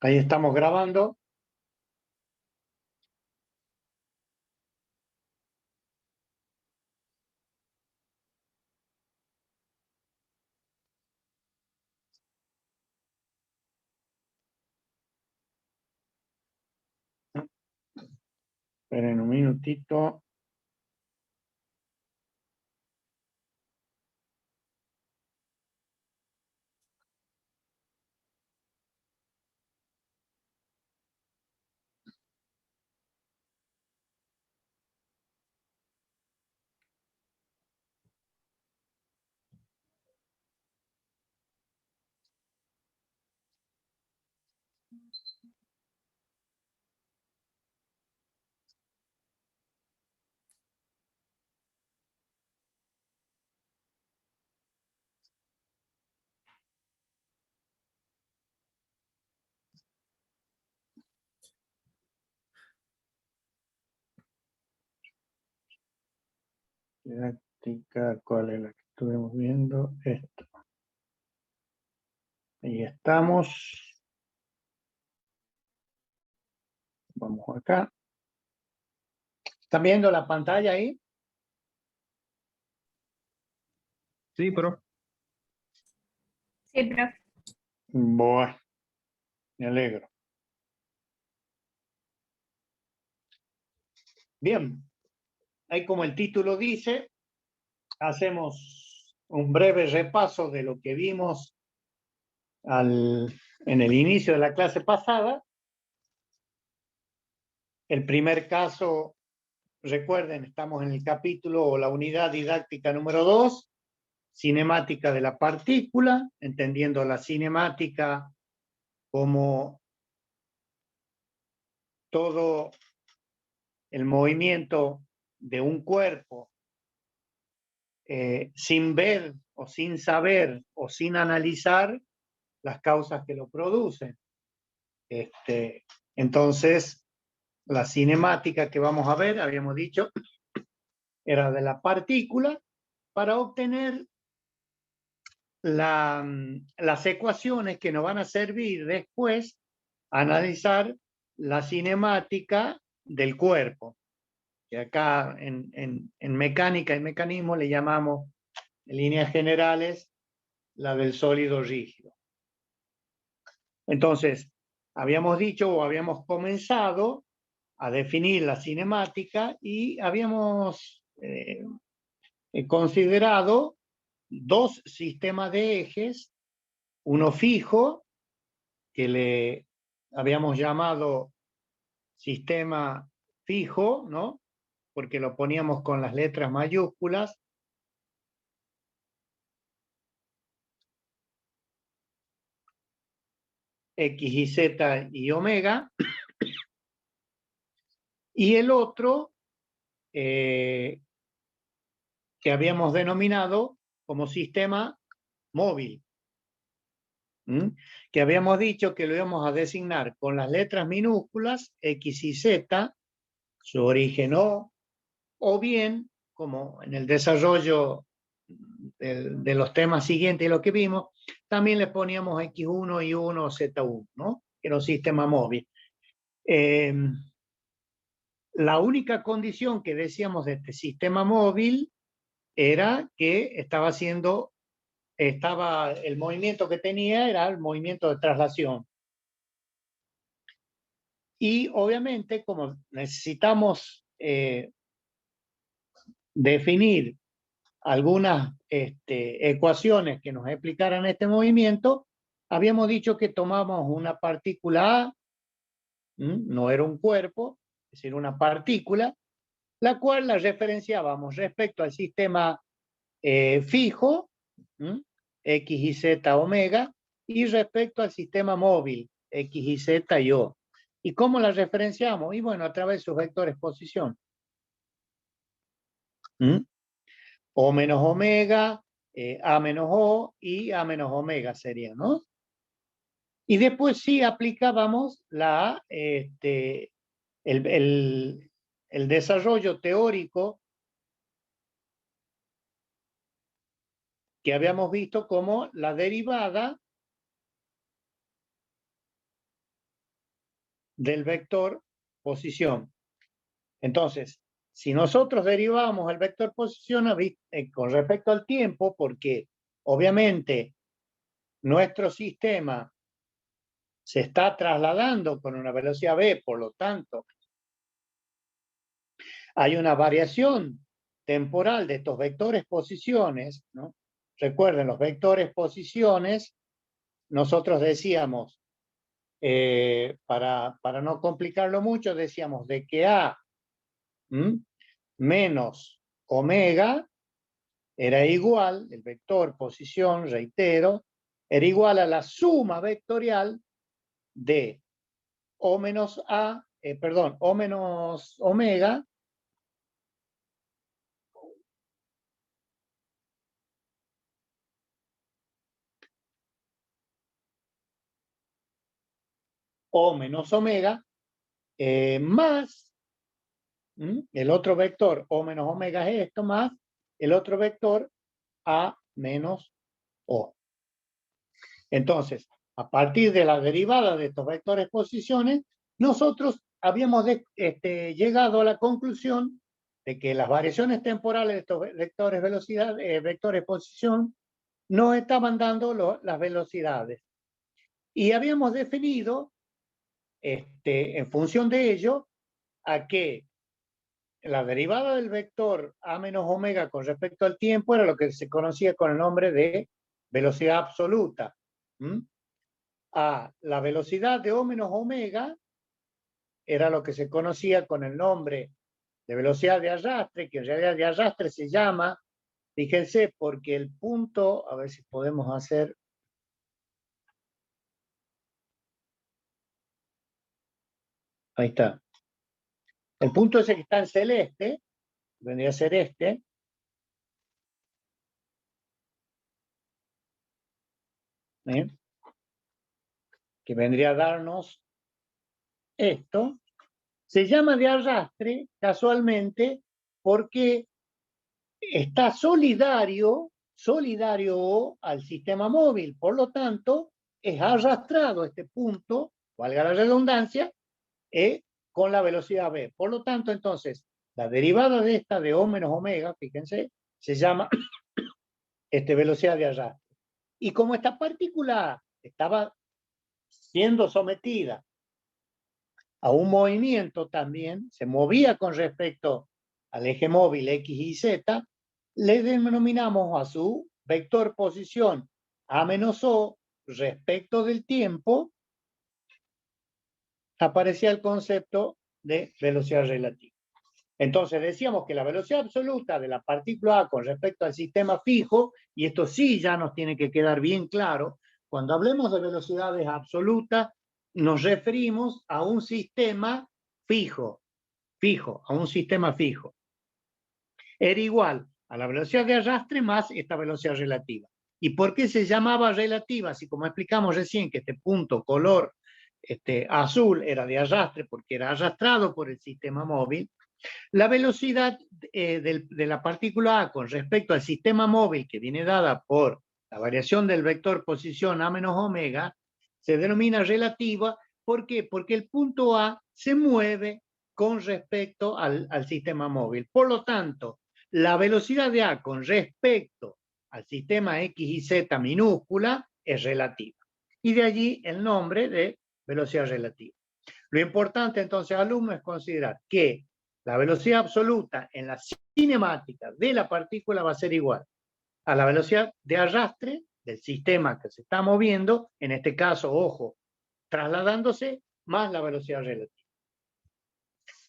Ahí estamos grabando. Esperen un minutito. Didáctica, ¿cuál es la que estuvimos viendo? Esta. Ahí estamos. Vamos acá. ¿Están viendo la pantalla ahí? Sí, pero Sí, profe. Bueno, me alegro. Bien, ahí como el título dice, hacemos un breve repaso de lo que vimos en el inicio de la clase pasada. El primer caso, recuerden, estamos en el capítulo o la unidad didáctica número 2, cinemática de la partícula, entendiendo la cinemática como todo el movimiento de un cuerpo sin ver o sin saber o sin analizar las causas que lo producen. Entonces, la cinemática que vamos a ver, habíamos dicho, era de la partícula para obtener las ecuaciones que nos van a servir después a analizar la cinemática del cuerpo, que acá en mecánica y mecanismo le llamamos, en líneas generales, la del sólido rígido. Entonces, habíamos dicho o habíamos comenzado a definir la cinemática y habíamos considerado dos sistemas de ejes, uno fijo, que le habíamos llamado sistema fijo, ¿no? Porque lo poníamos con las letras mayúsculas. X y Z y omega. Y el otro, que habíamos denominado como sistema móvil, que habíamos dicho que lo íbamos a designar con las letras minúsculas X y Z, su origen o bien, como en el desarrollo de los temas siguientes y lo que vimos, también le poníamos X1, Y1, Z1, ¿no? Que era un sistema móvil. La única condición que decíamos de este sistema móvil era que el movimiento que tenía era el movimiento de traslación. Y obviamente, como necesitamos definir algunas ecuaciones que nos explicaran este movimiento, habíamos dicho que tomamos una partícula A, no era un cuerpo, es decir, una partícula, la cual la referenciábamos respecto al sistema fijo, X y Z omega, y respecto al sistema móvil, X y Z y O. ¿Y cómo la referenciamos? Y bueno, a través de sus vectores posición. O menos omega, A menos O y A menos omega sería, ¿no? Y después sí aplicábamos el desarrollo teórico que habíamos visto como la derivada del vector posición. Entonces, si nosotros derivamos el vector posición con respecto al tiempo, porque obviamente nuestro sistema se está trasladando con una velocidad v, por lo tanto, hay una variación temporal de estos vectores posiciones, ¿no? Recuerden, los vectores posiciones, nosotros decíamos, para no complicarlo mucho, decíamos de que A menos omega era igual, el vector posición, reitero, era igual a la suma vectorial de O menos omega O menos omega más el otro vector O menos omega es esto, más el otro vector A menos O. Entonces, a partir de la derivada de estos vectores posiciones, nosotros habíamos llegado a la conclusión de que las variaciones temporales de estos vectores velocidad, vectores posición, nos estaban dando las velocidades. Y habíamos definido, en función de ello, a que la derivada del vector A menos omega con respecto al tiempo era lo que se conocía con el nombre de velocidad absoluta. A la velocidad de O menos omega era lo que se conocía con el nombre de velocidad de arrastre, que en realidad de arrastre se llama, fíjense, porque el punto, a ver si podemos hacer... Ahí está. El punto ese que está en celeste, vendría a ser este. Que vendría a darnos esto. Se llama de arrastre, casualmente, porque está solidario al sistema móvil. Por lo tanto, es arrastrado este punto, valga la redundancia, con la velocidad v. Por lo tanto, entonces, la derivada de esta de O menos omega, fíjense, se llama velocidad de arrastre. Y como esta partícula estaba siendo sometida a un movimiento también, se movía con respecto al eje móvil X y Z, le denominamos a su vector posición A menos O respecto del tiempo, aparecía el concepto de velocidad relativa. Entonces decíamos que la velocidad absoluta de la partícula A con respecto al sistema fijo, y esto sí ya nos tiene que quedar bien claro, cuando hablemos de velocidades absolutas, nos referimos a un sistema fijo, a un sistema fijo. Era igual a la velocidad de arrastre más esta velocidad relativa. ¿Y por qué se llamaba relativa? Si como explicamos recién que este punto color azul era de arrastre porque era arrastrado por el sistema móvil, la velocidad de la partícula A con respecto al sistema móvil que viene dada por la variación del vector posición A menos omega se denomina relativa. ¿Por qué? Porque el punto A se mueve con respecto al sistema móvil. Por lo tanto, la velocidad de A con respecto al sistema X y Z minúscula es relativa. Y de allí el nombre de velocidad relativa. Lo importante entonces, alumnos, es considerar que la velocidad absoluta en la cinemática de la partícula va a ser igual a la velocidad de arrastre del sistema que se está moviendo, en este caso, ojo, trasladándose, más la velocidad relativa.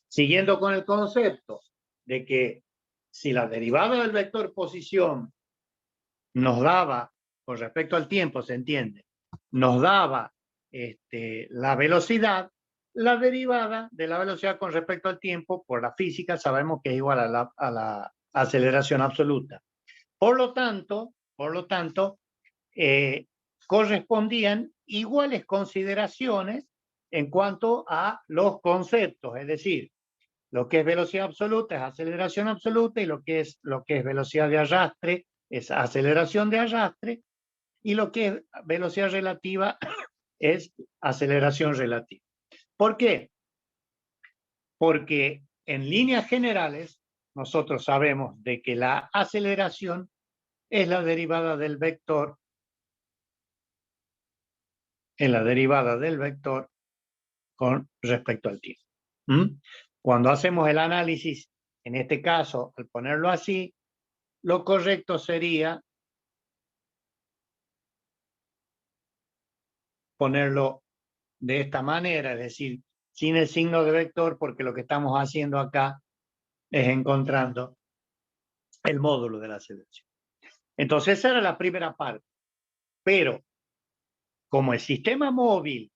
Siguiendo con el concepto de que si la derivada del vector posición nos daba, con respecto al tiempo, se entiende, nos daba la velocidad, la derivada de la velocidad con respecto al tiempo, por la física, sabemos que es igual a la aceleración absoluta. Por lo tanto, correspondían iguales consideraciones en cuanto a los conceptos, es decir, lo que es velocidad absoluta es aceleración absoluta y lo que es velocidad de arrastre es aceleración de arrastre y lo que es velocidad relativa es aceleración relativa. ¿Por qué? Porque en líneas generales nosotros sabemos de que la aceleración es la derivada del vector, con respecto al tiempo. Cuando hacemos el análisis, en este caso, al ponerlo así, lo correcto sería ponerlo de esta manera, es decir, sin el signo de vector, porque lo que estamos haciendo acá es encontrando el módulo de la aceleración. Entonces esa era la primera parte. Pero como el sistema móvil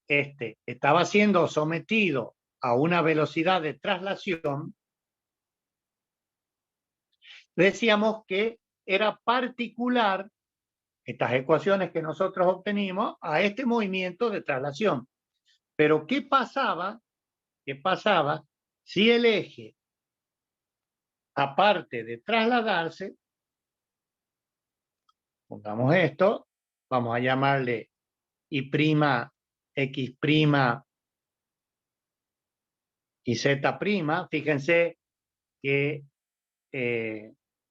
estaba siendo sometido a una velocidad de traslación, decíamos que era particular estas ecuaciones que nosotros obtenimos a este movimiento de traslación. Pero ¿qué pasaba? ¿Qué pasaba si el eje, aparte de trasladarse, pongamos esto, vamos a llamarle Y', X' y Z', fíjense que,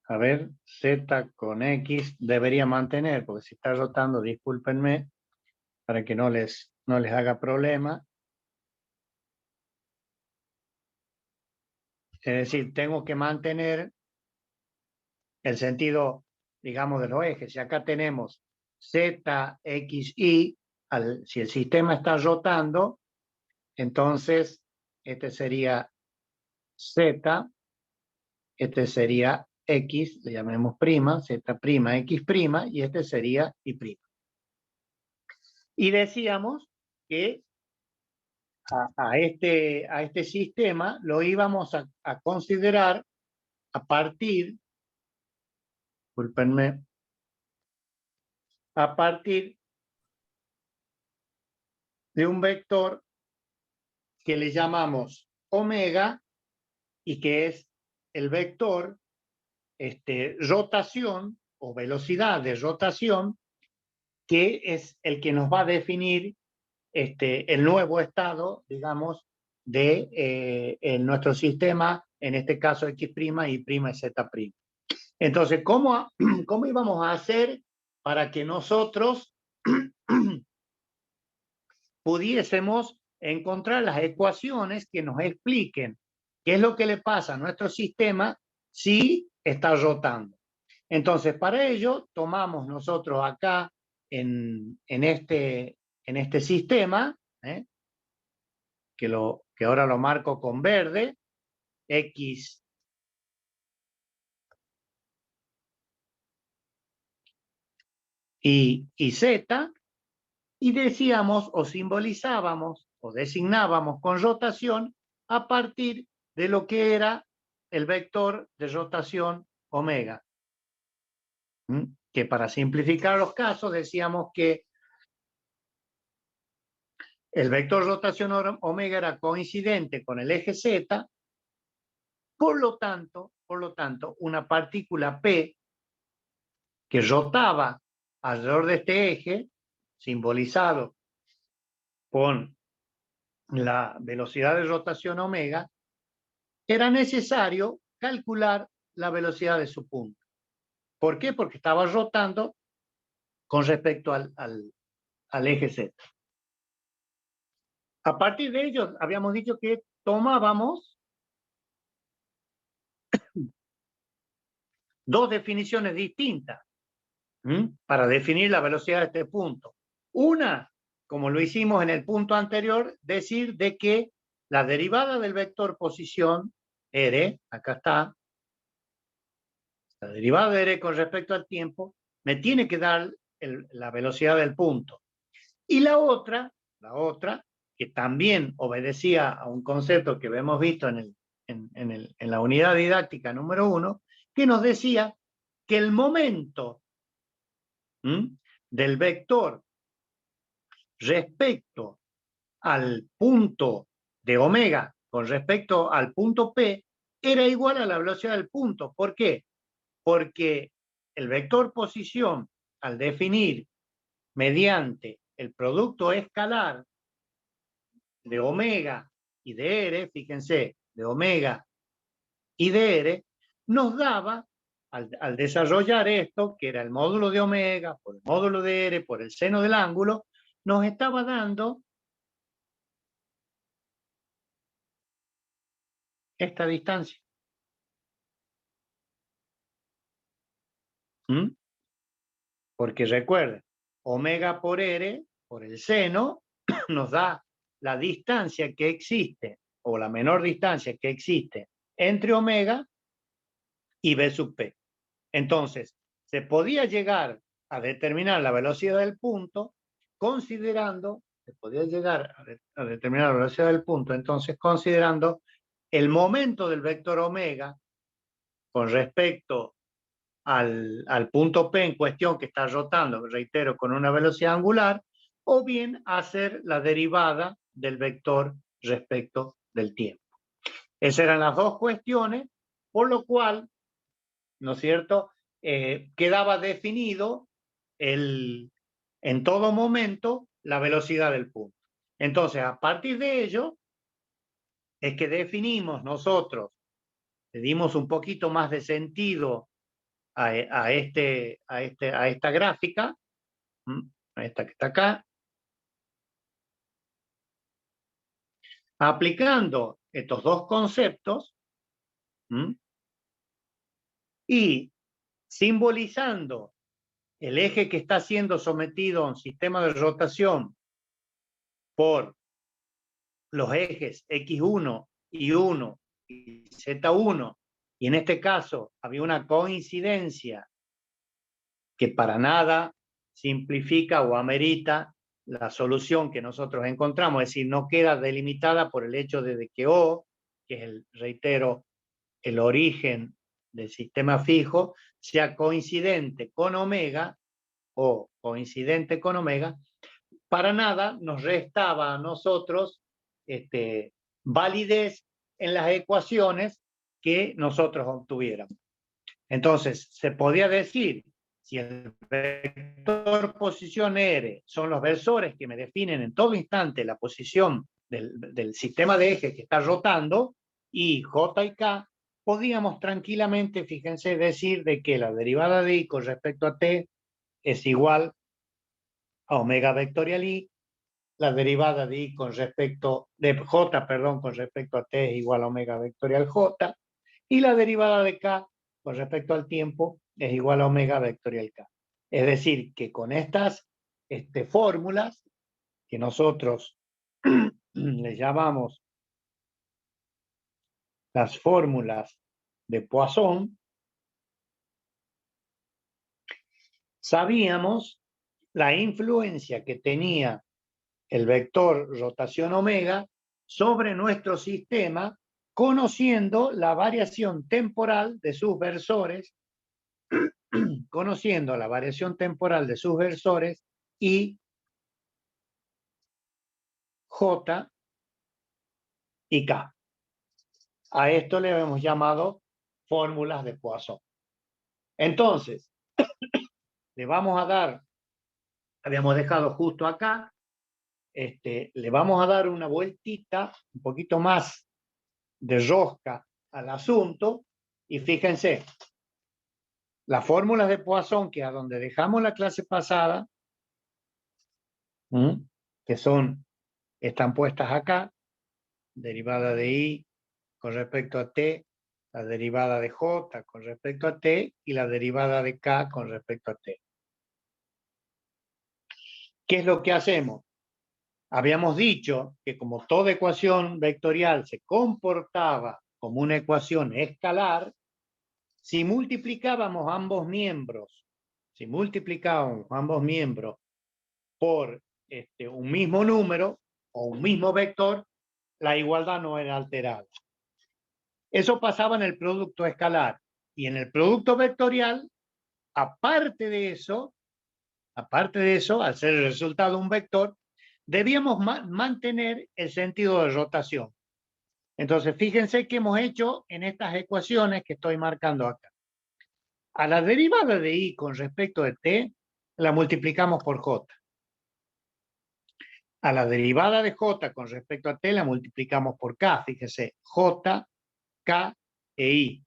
a ver, Z con X debería mantener, porque si está rotando, discúlpenme, para que no les haga problema. Es decir, tengo que mantener el sentido, digamos, de los ejes. Si acá tenemos Z, X, Y, si el sistema está rotando, entonces este sería Z, este sería X, le llamemos prima, Z', X', y este sería Y'. Y decíamos que a este sistema lo íbamos a considerar a partir, discúlpenme, a partir de un vector que le llamamos omega y que es el vector rotación o velocidad de rotación, que es el que nos va a definir el nuevo estado, digamos, de nuestro sistema, en este caso X', Y', y Z'. Entonces, ¿cómo íbamos a hacer para que nosotros pudiésemos encontrar las ecuaciones que nos expliquen qué es lo que le pasa a nuestro sistema si está rotando? Entonces, para ello, tomamos nosotros acá en este sistema, que ahora lo marco con verde, X y Z, y decíamos o simbolizábamos o designábamos con rotación a partir de lo que era el vector de rotación omega. Que para simplificar los casos decíamos que el vector de rotación omega era coincidente con el eje Z, por lo tanto, una partícula P que rotaba alrededor de este eje, simbolizado con la velocidad de rotación omega, era necesario calcular la velocidad de su punto. ¿Por qué? Porque estaba rotando con respecto al eje Z. A partir de ello, habíamos dicho que tomábamos dos definiciones distintas para definir la velocidad de este punto. Una, como lo hicimos en el punto anterior, decir de que la derivada del vector posición, R, acá está, la derivada de R con respecto al tiempo, me tiene que dar la velocidad del punto. Y la otra, que también obedecía a un concepto que hemos visto en la unidad didáctica número 1, que nos decía que el momento del vector respecto al punto de omega con respecto al punto P era igual a la velocidad del punto. ¿Por qué? Porque el vector posición, al definir mediante el producto escalar de omega y de R, fíjense, de omega y de R, nos daba, al desarrollar esto, que era el módulo de omega por el módulo de R por el seno del ángulo, nos estaba dando esta distancia. ¿Mm? Porque recuerden, omega por R, por el seno, nos da la distancia que existe, o la menor distancia que existe entre omega y B sub P. Entonces, se podía llegar a determinar la velocidad del punto considerando, se podía llegar a determinar la velocidad del punto, entonces considerando el momento del vector omega con respecto al punto P en cuestión que está rotando, reitero, con una velocidad angular, o bien hacer la derivada del vector respecto del tiempo. Esas eran las dos cuestiones, por lo cual, ¿no es cierto?, quedaba definido en todo momento la velocidad del punto. Entonces, a partir de ello, es que definimos nosotros, le dimos un poquito más de sentido a esta gráfica, a esta que está acá, aplicando estos dos conceptos y simbolizando el eje que está siendo sometido a un sistema de rotación por los ejes X1 y 1 y Z1, y en este caso había una coincidencia que para nada simplifica o amerita la solución que nosotros encontramos, es decir, no queda delimitada por el hecho de que O, que es reitero, el origen del sistema fijo, sea coincidente con omega o coincidente con omega, para nada nos restaba a nosotros validez en las ecuaciones que nosotros obtuviéramos. Entonces, se podía decir, si el vector posición R son los versores que me definen en todo instante la posición del sistema de eje que está rotando, y J y K, podíamos tranquilamente, fíjense, decir de que la derivada de I con respecto a T es igual a omega vectorial I, la derivada de I con respecto, de J, perdón, con respecto a T es igual a omega vectorial J, y la derivada de K con respecto al tiempo es igual a omega vectorial K. Es decir, que con estas fórmulas que nosotros le llamamos las fórmulas de Poisson, sabíamos la influencia que tenía el vector rotación omega sobre nuestro sistema, conociendo la variación temporal de sus versores, conociendo la variación temporal de sus versores y J y K. A esto le hemos llamado fórmulas de Poisson. Entonces, le vamos a dar, habíamos dejado justo acá, le vamos a dar una vueltita, un poquito más de rosca al asunto, y fíjense, las fórmulas de Poisson, que a donde dejamos la clase pasada, que están puestas acá, derivada de I con respecto a T, la derivada de J con respecto a T y la derivada de K con respecto a T. ¿Qué es lo que hacemos? Habíamos dicho que como toda ecuación vectorial se comportaba como una ecuación escalar, si multiplicábamos ambos miembros por un mismo número o un mismo vector, la igualdad no era alterada. Eso pasaba en el producto escalar. Y en el producto vectorial, aparte de eso, al ser el resultado un vector, debíamos mantener el sentido de rotación. Entonces, fíjense qué hemos hecho en estas ecuaciones que estoy marcando acá. A la derivada de I con respecto de T, la multiplicamos por J. A la derivada de J con respecto a T la multiplicamos por K. Fíjese, J, K e I.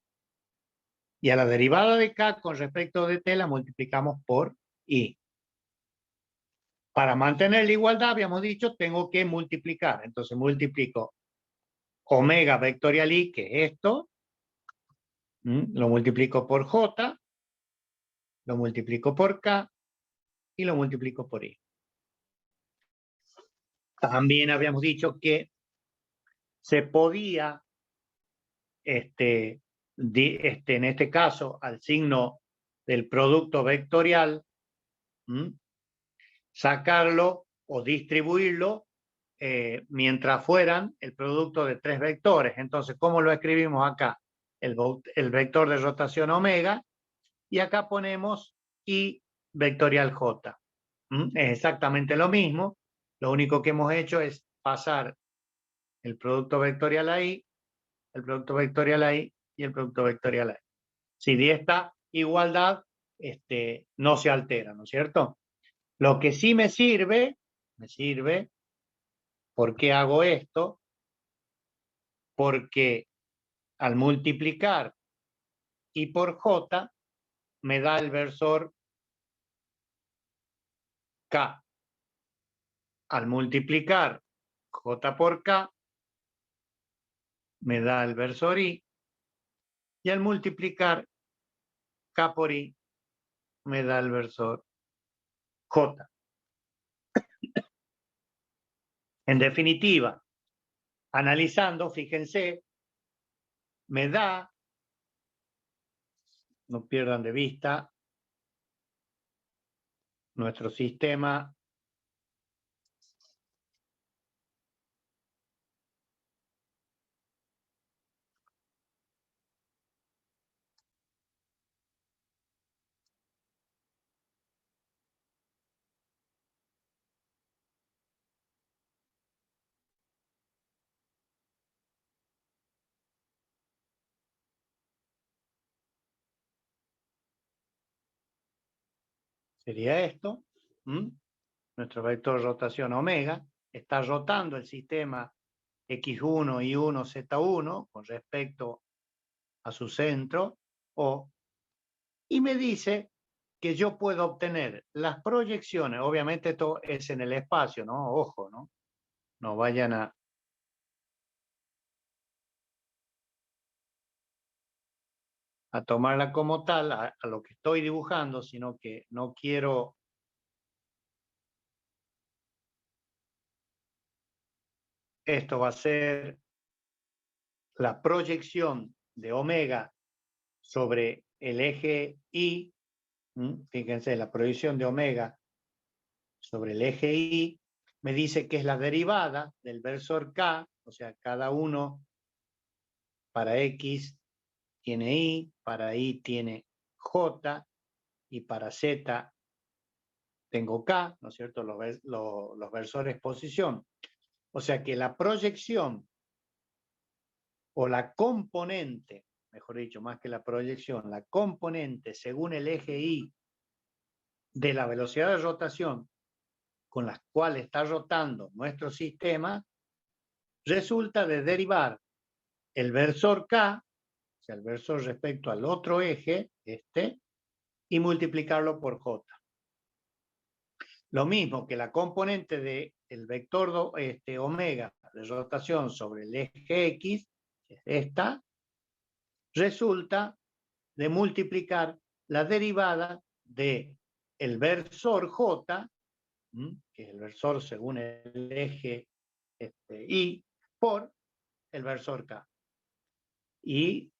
Y a la derivada de K con respecto de T la multiplicamos por I. Para mantener la igualdad, habíamos dicho, tengo que multiplicar. Entonces multiplico omega vectorial I, que es esto. Lo multiplico por J. Lo multiplico por K. Y lo multiplico por I. También habíamos dicho que se podía, en este caso, al signo del producto vectorial, sacarlo o distribuirlo mientras fueran el producto de tres vectores. Entonces, ¿cómo lo escribimos acá? El vector de rotación omega, y acá ponemos I vectorial J. Es exactamente lo mismo. Lo único que hemos hecho es pasar el producto vectorial a I, el producto vectorial a I y el producto vectorial a I. Si de esta igualdad no se altera, ¿no es cierto? Lo que sí me sirve, ¿por qué hago esto? Porque al multiplicar I por J me da el versor K. Al multiplicar J por K me da el versor I, y al multiplicar K por I me da el versor J. En definitiva, analizando, fíjense, me da, no pierdan de vista, nuestro sistema sería esto. Nuestro vector de rotación omega está rotando el sistema X1, Y1, Z1 con respecto a su centro O, y me dice que yo puedo obtener las proyecciones. Obviamente esto es en el espacio, ¿no? Ojo, ¿no? No vayan a tomarla como tal, a lo que estoy dibujando, sino que no quiero esto va a ser la proyección de omega sobre el eje Y. Fíjense, la proyección de omega sobre el eje Y me dice que es la derivada del versor K, o sea, cada uno para X tiene Y, para Y tiene J, y para Z tengo K, ¿no es cierto? Los versores posición. O sea que la proyección o la componente, mejor dicho, más que la proyección, la componente según el eje Y de la velocidad de rotación con la cual está rotando nuestro sistema, resulta de derivar el versor K, o sea, el versor respecto al otro eje, y multiplicarlo por J. Lo mismo que la componente del vector omega de rotación sobre el eje X, esta, resulta de multiplicar la derivada de el versor J, que es el versor según el eje Y, por el versor K. Y,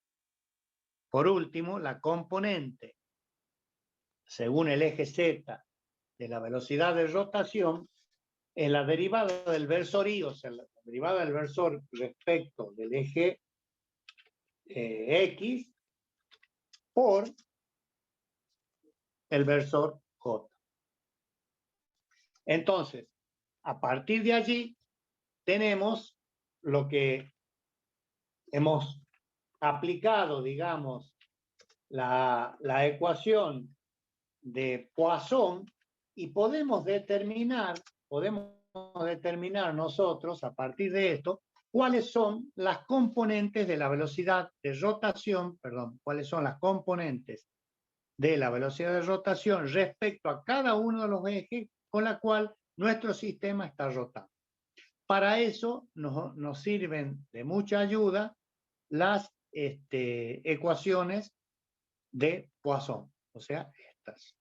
por último, la componente según el eje Z de la velocidad de rotación es la derivada del versor Y, o sea, la derivada del versor respecto del eje X por el versor J. Entonces, a partir de allí, tenemos lo que hemos aplicado, digamos, la ecuación de Poisson, y podemos determinar determinar nosotros, a partir de esto, cuáles son las componentes de la velocidad de rotación, perdón, cuáles son las componentes de la velocidad de rotación respecto a cada uno de los ejes con la cual nuestro sistema está rotando. Para eso nos sirven de mucha ayuda las ecuaciones de Poisson, o sea, estas.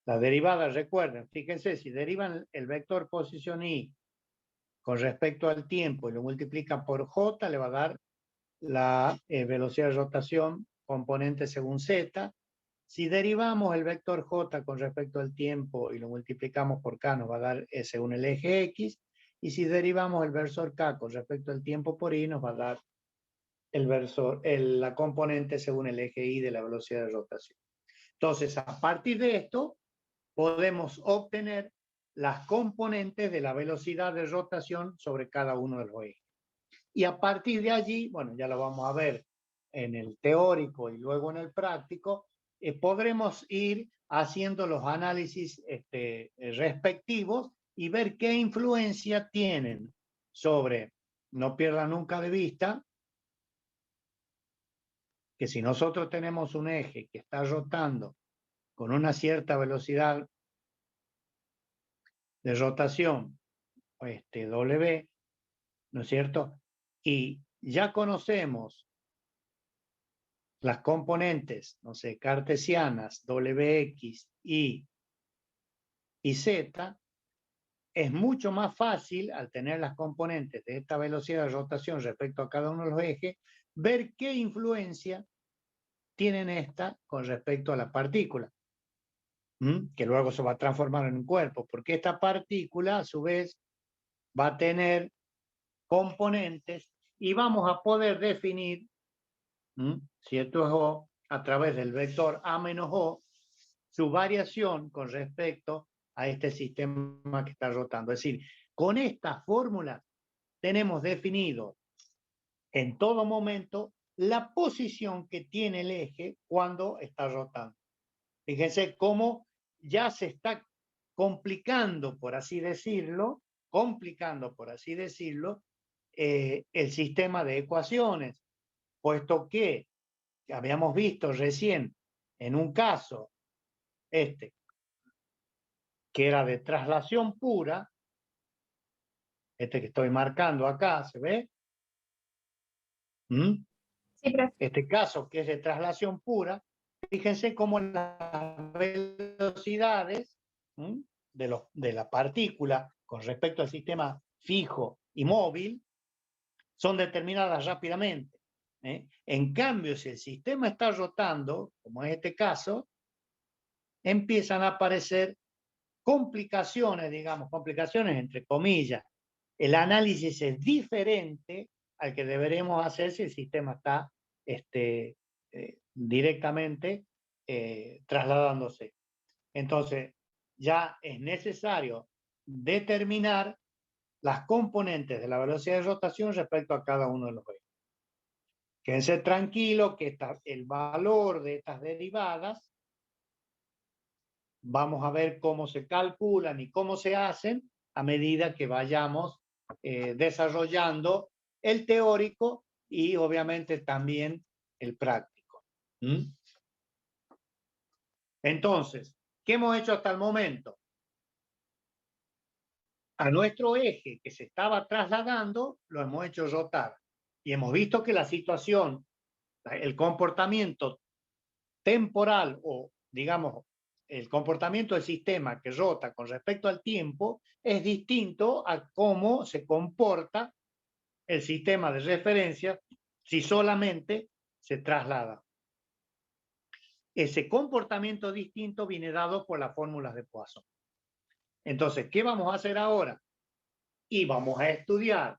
Las derivadas, recuerden, fíjense, si derivan el vector posición y con respecto al tiempo y lo multiplican por j, le va a dar la velocidad de rotación componente según z. Si derivamos el vector j con respecto al tiempo y lo multiplicamos por k, nos va a dar según el eje x. Y si derivamos el versor k con respecto al tiempo por y, nos va a dar la componente según el eje y de la velocidad de rotación. Entonces, a partir de esto, podemos obtener las componentes de la velocidad de rotación sobre cada uno de los ejes. Y a partir de allí, bueno, ya lo vamos a ver en el teórico y luego en el práctico, podremos ir haciendo los análisis respectivos y ver qué influencia tienen sobre, no pierdan nunca de vista, que si nosotros tenemos un eje que está rotando con una cierta velocidad de rotación, W, ¿no es cierto? Y ya conocemos las componentes, no sé, cartesianas, Wx, y Z, es mucho más fácil, al tener las componentes de esta velocidad de rotación respecto a cada uno de los ejes, ver qué influencia tienen esta con respecto a la partícula, que luego se va a transformar en un cuerpo, porque esta partícula, a su vez, va a tener componentes y vamos a poder definir, si esto es O, a través del vector A menos O, su variación con respecto a este sistema que está rotando. Es decir, con esta fórmula tenemos definido en todo momento la posición que tiene el eje cuando está rotando. Fíjense cómo ya se está complicando, por así decirlo, el sistema de ecuaciones, puesto que habíamos visto recién en un caso que era de traslación pura, que estoy marcando acá, ¿se ve? Sí, profe. Este caso que es de traslación pura, fíjense cómo las velocidades de la partícula con respecto al sistema fijo y móvil son determinadas rápidamente. En cambio, si el sistema está rotando, como es este caso, empiezan a aparecer complicaciones, digamos, complicaciones entre comillas. El análisis es diferente al que deberemos hacer si el sistema está directamente trasladándose. Entonces, ya es necesario determinar las componentes de la velocidad de rotación respecto a cada uno de los ejes. Quédense tranquilos que el valor de estas derivadas, vamos a ver cómo se calculan y cómo se hacen a medida que vayamos desarrollando el teórico y obviamente también el práctico. Entonces, ¿qué hemos hecho hasta el momento? A nuestro eje que se estaba trasladando, lo hemos hecho rotar. Y hemos visto que la situación, el comportamiento temporal o, digamos, el comportamiento del sistema que rota con respecto al tiempo es distinto a cómo se comporta el sistema de referencia si solamente se traslada. Ese comportamiento distinto viene dado por las fórmulas de Poisson. Entonces, ¿qué vamos a hacer ahora? Y vamos a estudiar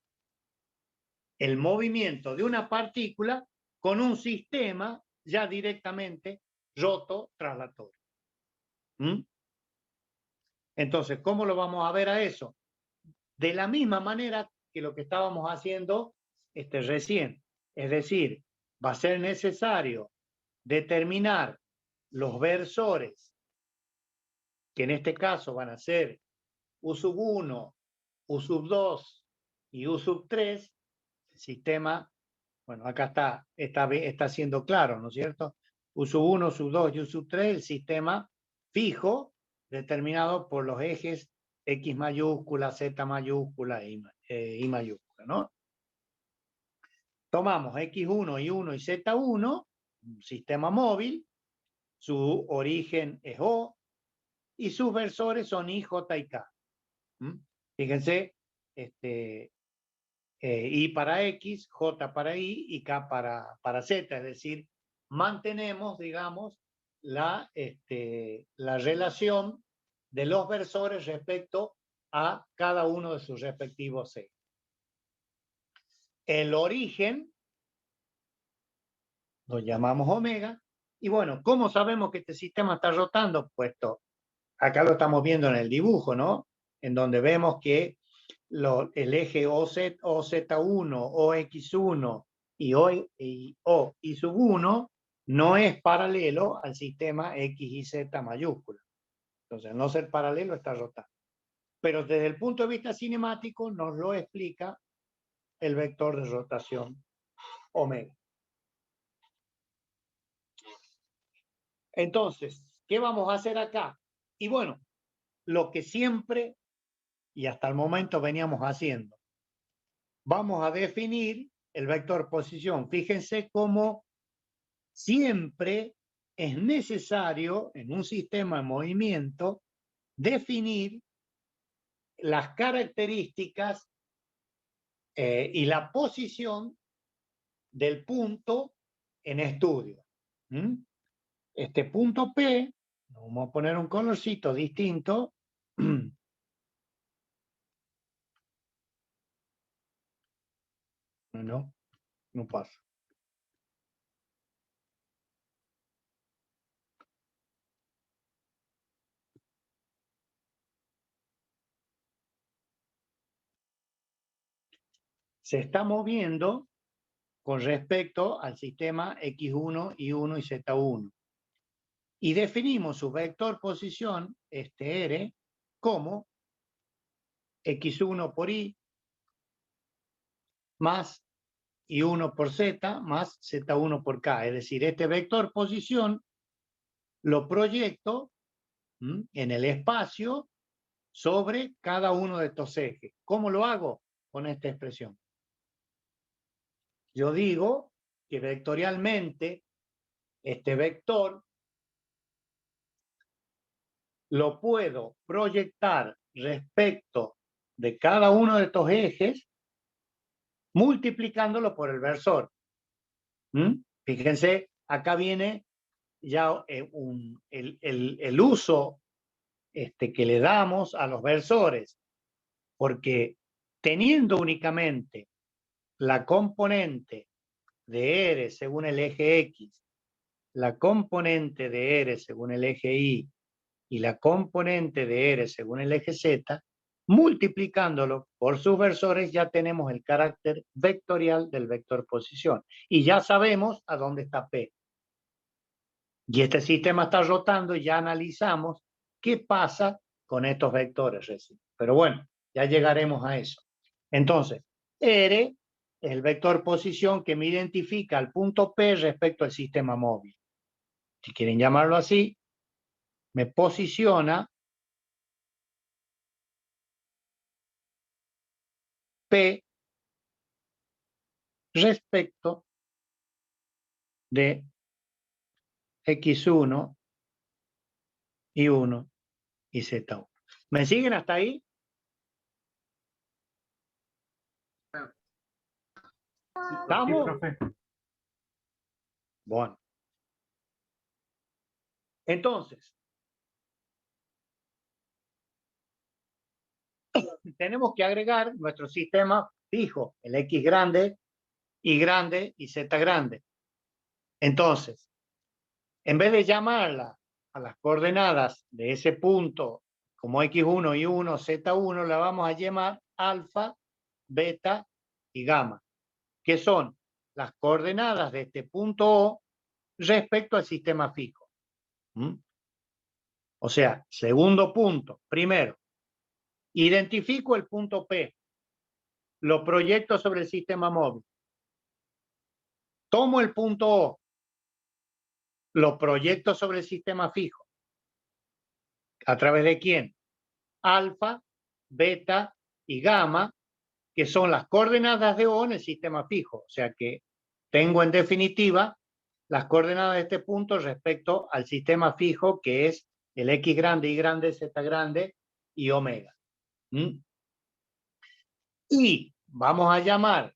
el movimiento de una partícula con un sistema ya directamente roto-traslatorio. Entonces, ¿cómo lo vamos a ver a eso? De la misma manera que lo que estábamos haciendo recién. Es decir, va a ser necesario determinar los versores, que en este caso van a ser U sub 1, U sub 2 y U sub 3, el sistema, bueno, acá está siendo claro, ¿no es cierto? U sub 1, U sub 2 y U sub 3, el sistema fijo determinado por los ejes X mayúscula, Z mayúscula y mayúscula, ¿no? Tomamos X1, Y1 y Z1, un sistema móvil, su origen es O y sus versores son I, J y K. Fíjense, I para X, J para Y y K para Z, es decir, mantenemos, digamos, la relación de los versores respecto a cada uno de sus respectivos ejes. El origen lo llamamos omega, y bueno, ¿cómo sabemos que este sistema está rotando? Puesto, acá lo estamos viendo en el dibujo, ¿no? En donde vemos que el eje OZ1, OX1 y O y sub 1 no es paralelo al sistema X y Z mayúscula. Entonces, al no ser paralelo, está rotando. Pero desde el punto de vista cinemático nos lo explica el vector de rotación omega. Entonces, ¿qué vamos a hacer acá? Y bueno, lo que siempre y hasta el momento veníamos haciendo. Vamos a definir el vector posición. Fíjense cómo siempre es necesario en un sistema en movimiento definir las características y la posición del punto en estudio. Este punto P, vamos a poner un colorcito distinto. No pasa. Se está moviendo con respecto al sistema X1, Y1 y Z1. Y definimos su vector posición, R, como X1 por Y más Y1 por Z más Z1 por K. Es decir, este vector posición lo proyecto en el espacio sobre cada uno de estos ejes. ¿Cómo lo hago? Con esta expresión. Yo digo que vectorialmente este vector lo puedo proyectar respecto de cada uno de estos ejes multiplicándolo por el versor. Fíjense, acá viene ya el uso que le damos a los versores, porque teniendo únicamente la componente de R según el eje X, la componente de R según el eje Y y la componente de R según el eje Z, multiplicándolo por sus versores ya tenemos el carácter vectorial del vector posición y ya sabemos a dónde está P. Y este sistema está rotando y ya analizamos qué pasa con estos vectores recién. Pero bueno, ya llegaremos a eso. Entonces, R es el vector posición que me identifica al punto P respecto al sistema móvil. Si quieren llamarlo así, me posiciona P respecto de X1, Y1 y Z1. ¿Me siguen hasta ahí? ¿Estamos? Sí, profe. Bueno. Entonces, tenemos que agregar nuestro sistema fijo, el X grande, Y grande y Z grande. Entonces, en vez de llamarla a las coordenadas de ese punto como X1, Y1, Z1, la vamos a llamar alfa, beta y gamma, que son las coordenadas de este punto O respecto al sistema fijo. ¿Mm? O sea, segundo punto. Primero, identifico el punto P. Lo proyecto sobre el sistema móvil. Tomo el punto O. Lo proyecto sobre el sistema fijo. ¿A través de quién? Alfa, beta y gamma, que son las coordenadas de O en el sistema fijo. O sea que tengo en definitiva las coordenadas de este punto respecto al sistema fijo, que es el X grande, Y grande, Z grande y omega. ¿Mm? Y vamos a llamar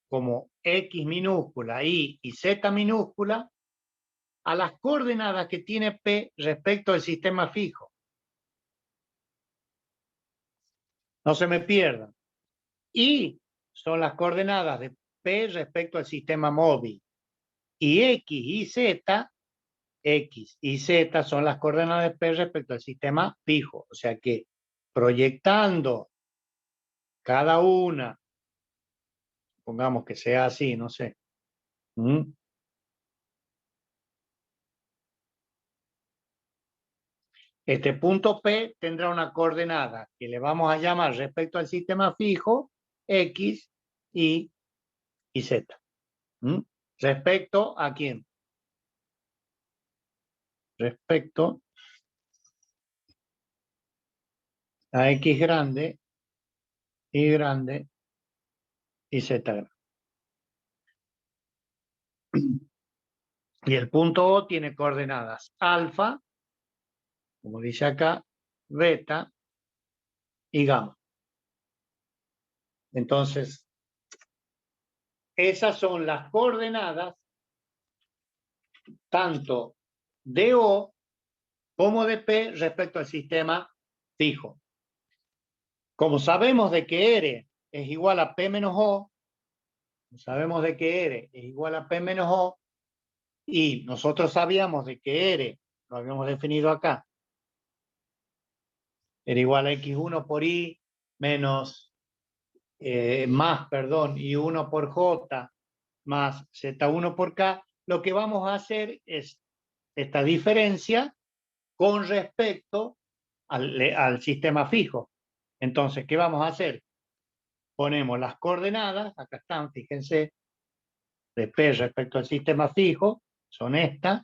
como X minúscula, Y y Z minúscula a las coordenadas que tiene P respecto al sistema fijo. No se me pierdan. Y son las coordenadas de P respecto al sistema móvil. Y X y Z son las coordenadas de P respecto al sistema fijo. O sea que proyectando cada una, pongamos que sea así, no sé. Este punto P tendrá una coordenada que le vamos a llamar respecto al sistema fijo X, Y y Z. ¿Respecto a quién? Respecto a X grande, Y grande y Z grande. Y el punto O tiene coordenadas alfa, como dice acá, beta y gamma. Entonces, esas son las coordenadas tanto de O como de P respecto al sistema fijo. Como sabemos de que R es igual a P menos O, sabemos de que R es igual a P menos O, y nosotros sabíamos de que R, lo habíamos definido acá, era igual a X1 por Y menos, perdón, Y1 por J más Z1 por K, lo que vamos a hacer es esta diferencia con respecto al sistema fijo. Entonces, ¿qué vamos a hacer? Ponemos las coordenadas, acá están, fíjense, de P respecto al sistema fijo, son estas.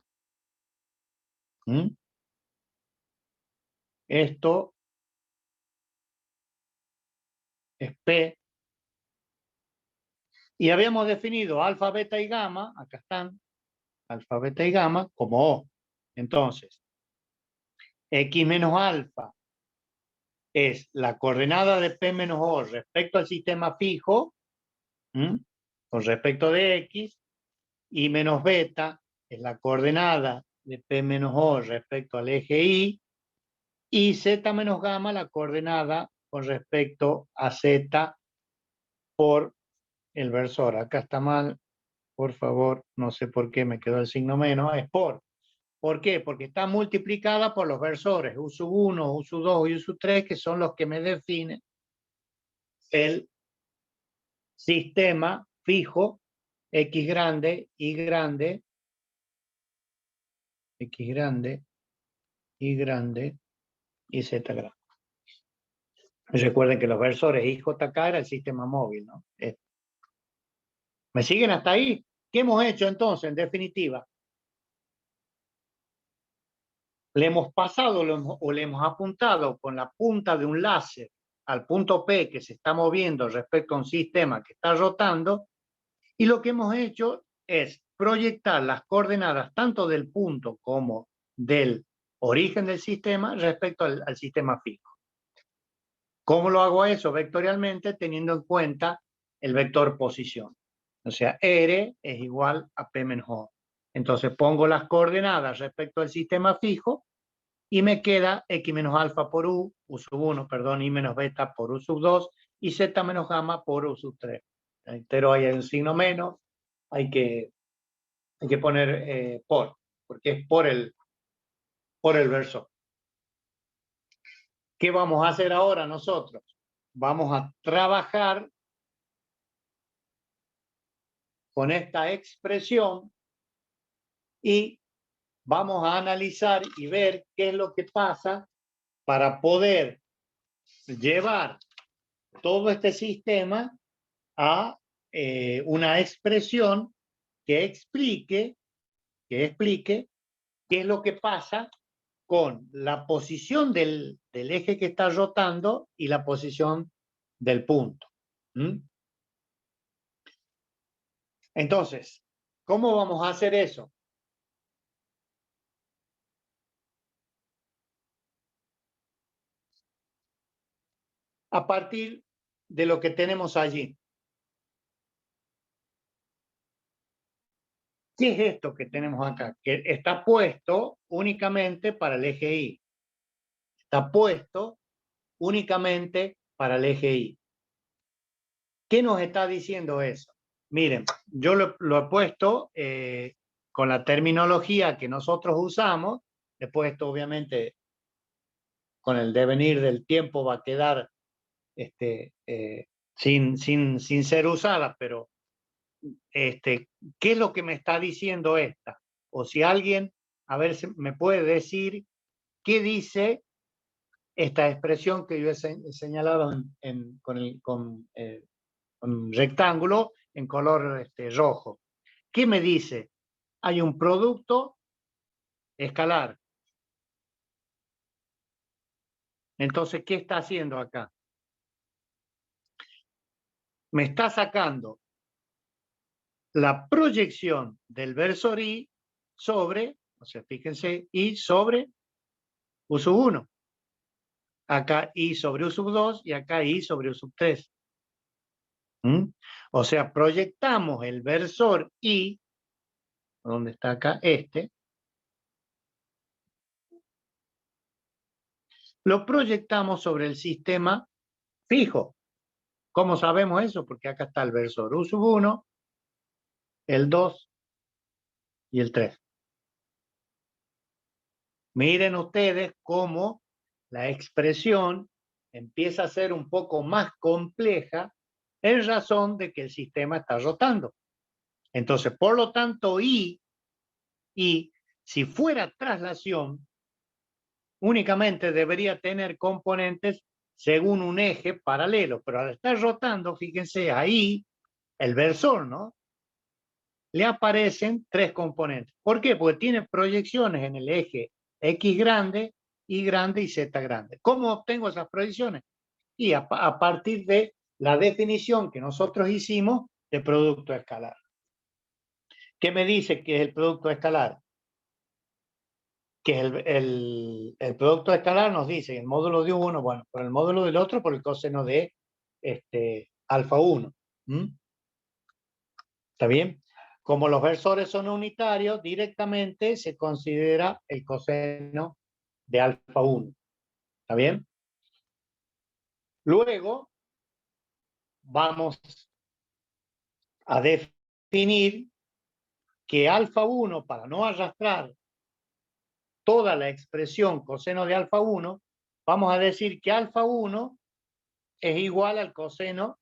Esto es P. Y habíamos definido alfa, beta y gamma, acá están, alfa, beta y gamma, como O. Entonces, X menos alfa es la coordenada de P menos O respecto al sistema fijo, con respecto de X, y menos beta es la coordenada de P menos O respecto al eje y Z menos gamma la coordenada con respecto a Z por el versor. Acá está mal, por favor, no sé por qué me quedó el signo menos, es por. ¿Por qué? Porque está multiplicada por los versores U1, U2 y U3, que son los que me definen el sistema fijo X grande, Y grande, X grande, Y grande y Z grande. Recuerden que los versores IJK era el sistema móvil, ¿no? ¿Me siguen hasta ahí? ¿Qué hemos hecho entonces, en definitiva? Le hemos pasado o le hemos apuntado con la punta de un láser al punto P que se está moviendo respecto a un sistema que está rotando, y lo que hemos hecho es proyectar las coordenadas tanto del punto como del origen del sistema respecto al sistema fijo. ¿Cómo lo hago eso? Vectorialmente, teniendo en cuenta el vector posición. O sea, R es igual a P menos O. Entonces pongo las coordenadas respecto al sistema fijo y me queda X menos alfa por U sub 1, perdón, Y menos beta por U sub 2 y Z menos gamma por U sub 3. Pero hay un signo menos, hay que poner porque es por el versor. ¿Qué vamos a hacer ahora nosotros? Vamos a trabajar con esta expresión y vamos a analizar y ver qué es lo que pasa para poder llevar todo este sistema a una expresión que explique qué es lo que pasa con la posición del eje que está rotando y la posición del punto. Entonces, ¿cómo vamos a hacer eso? A partir de lo que tenemos allí. ¿Qué es esto que tenemos acá? Que está puesto únicamente para el eje Y. Está puesto únicamente para el eje Y. ¿Qué nos está diciendo eso? Miren, yo lo he puesto con la terminología que nosotros usamos. He puesto, obviamente, con el devenir del tiempo va a quedar sin ser usada, pero ¿qué es lo que me está diciendo esta? O si alguien, a ver si me puede decir qué dice esta expresión que yo he señalado con un rectángulo en color rojo. ¿Qué me dice? Hay un producto escalar. Entonces, ¿qué está haciendo acá? Me está sacando la proyección del versor Y sobre, o sea, fíjense, Y sobre U sub 1. Acá Y sobre U sub 2 y acá Y sobre U sub 3. O sea, proyectamos el versor Y, donde está acá lo proyectamos sobre el sistema fijo. ¿Cómo sabemos eso? Porque acá está el versor U sub 1, el 2 y el 3. Miren ustedes cómo la expresión empieza a ser un poco más compleja en razón de que el sistema está rotando. Entonces, por lo tanto, Y, si fuera traslación, únicamente debería tener componentes según un eje paralelo, pero al estar rotando, fíjense, ahí el versor, ¿no? Le aparecen 3 componentes. ¿Por qué? Porque tiene proyecciones en el eje X grande, Y grande y Z grande. ¿Cómo obtengo esas proyecciones? Y a partir de la definición que nosotros hicimos de producto escalar. ¿Qué me dice que es el producto escalar? Que el producto escalar nos dice el módulo de uno, bueno, por el módulo del otro, por el coseno de alfa 1. ¿Está bien? Como los versores son unitarios, directamente se considera el coseno de alfa 1. ¿Está bien? Luego vamos a definir que alfa 1, para no arrastrar toda la expresión coseno de alfa 1, vamos a decir que alfa 1 es igual al coseno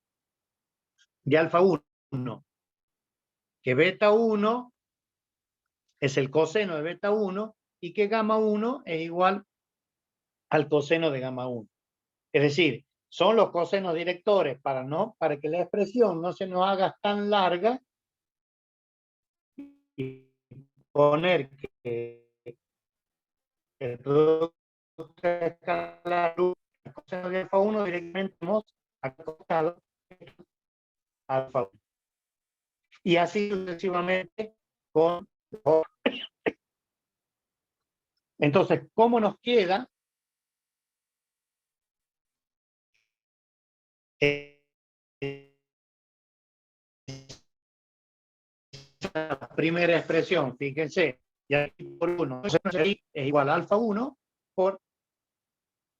de alfa 1, que beta 1 es el coseno de beta 1 y que gamma 1 es igual al coseno de gamma 1. Es decir, son los cosenos directores para que la expresión no se nos haga tan larga y poner que el producto escalar el coseno de alfa 1 directamente hemos acostado alfa 1. Y así sucesivamente con... Entonces, ¿cómo nos queda? La primera expresión, fíjense, y aquí por 1 es igual a alfa 1 por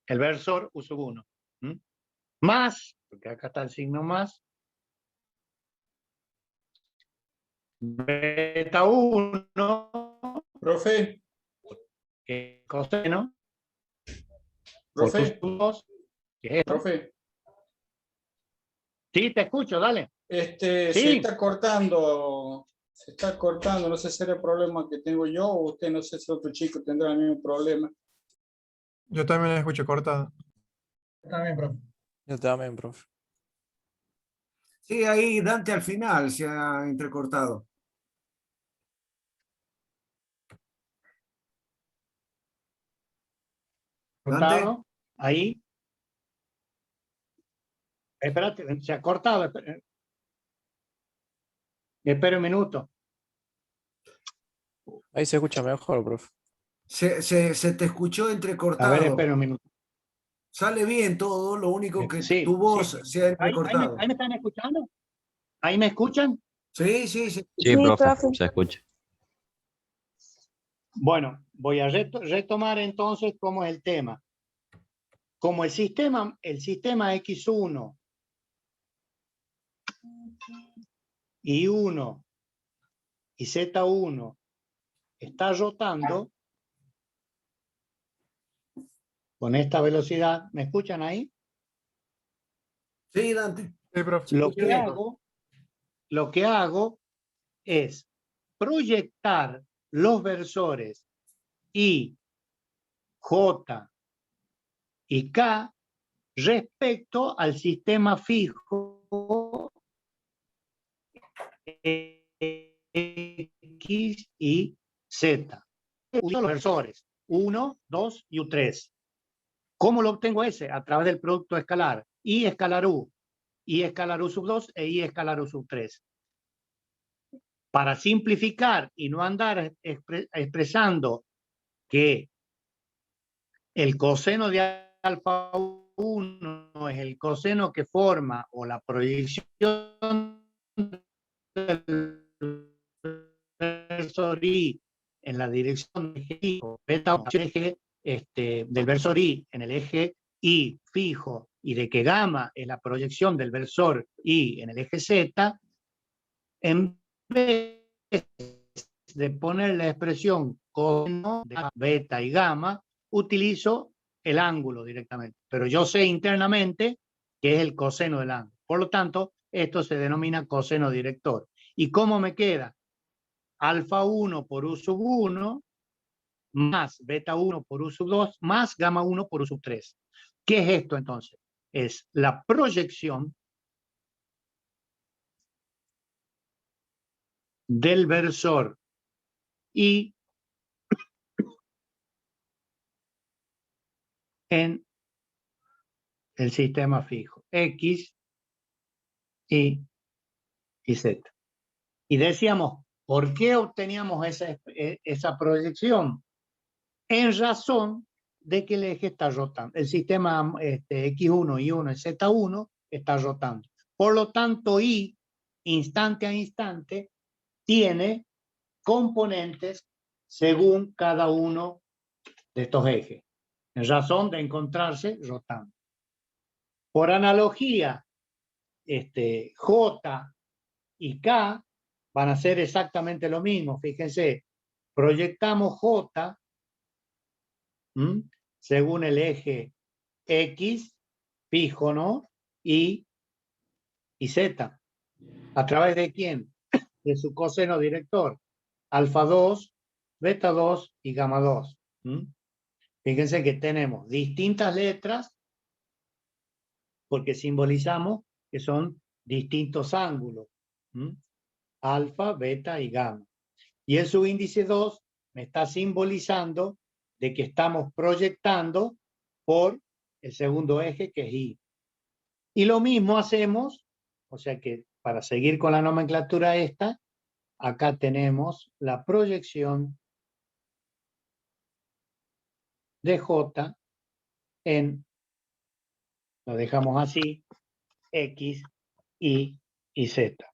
el versor U sub 1. Más, porque acá está el signo más, beta 1, Profe, que es coseno, por profe, U sub 2, que es esto. profe. Sí, te escucho, dale. Se Sí. está cortando. Se está cortando, no sé si es el problema que tengo yo o usted, no sé si otro chico tendrá el mismo problema. Yo también la escucho cortada. También, profe. Yo también, profe. Sí, ahí Dante al final se ha entrecortado. Dante. ¿Cortado? Ahí. Espérate, se ha cortado. Espera un minuto. Ahí se escucha mejor, profe. Se te escuchó A ver, entrecortado. espera un minuto. Sale bien todo, lo único que Sí, tu voz sí. se ha ¿Ahí entrecortado. me están escuchando? ¿Ahí me escuchan? Sí, sí, sí. Sí, profe, se escucha. Bueno, voy a retomar entonces cómo es el tema. Como el sistema X1 y 1 y Z1 está rotando con esta velocidad, ¿me escuchan ahí? Sí, Dante. Sí, profe. Lo que hago es proyectar los versores I, J y K respecto al sistema fijo X y Z. Uso los versores 1, 2 y U3. ¿Cómo lo obtengo ese? A través del producto escalar. I escalar U, I escalar U sub 2 e I escalar U sub 3. Para simplificar y no andar expresando que el coseno de alfa 1 es el coseno que forma o la proyección del versor I en la dirección del eje fijo, beta eje, del versor I en el eje I fijo y de que gamma es la proyección del versor I en el eje Z, en vez de poner la expresión coseno de beta y gamma, utilizo el ángulo directamente, pero yo sé internamente que es el coseno del ángulo. Por lo tanto, esto se denomina coseno director. ¿Y cómo me queda? Alfa 1 por U sub 1 más beta 1 por U sub 2 más gamma 1 por U sub 3. ¿Qué es esto entonces? Es la proyección del versor I en el sistema fijo X, Y y Z. Y decíamos, ¿por qué obteníamos esa proyección? En razón de que el eje está rotando. El sistema X1, Y1 y Z1 está rotando. Por lo tanto, Y, instante a instante, tiene componentes según cada uno de estos ejes, en razón de encontrarse rotando. Por analogía, J y K van a ser exactamente lo mismo. Fíjense, proyectamos J según el eje X fijo, ¿no? Y Z. ¿A través de quién? De su coseno director. Alfa 2, beta 2 y gamma 2. Fíjense que tenemos distintas letras porque simbolizamos que son distintos ángulos. Alfa, beta y gamma. Y el subíndice 2 me está simbolizando de que estamos proyectando por el segundo eje, que es Y. Y lo mismo hacemos, o sea que para seguir con la nomenclatura esta, acá tenemos la proyección de J en, lo dejamos así, X, Y y Z.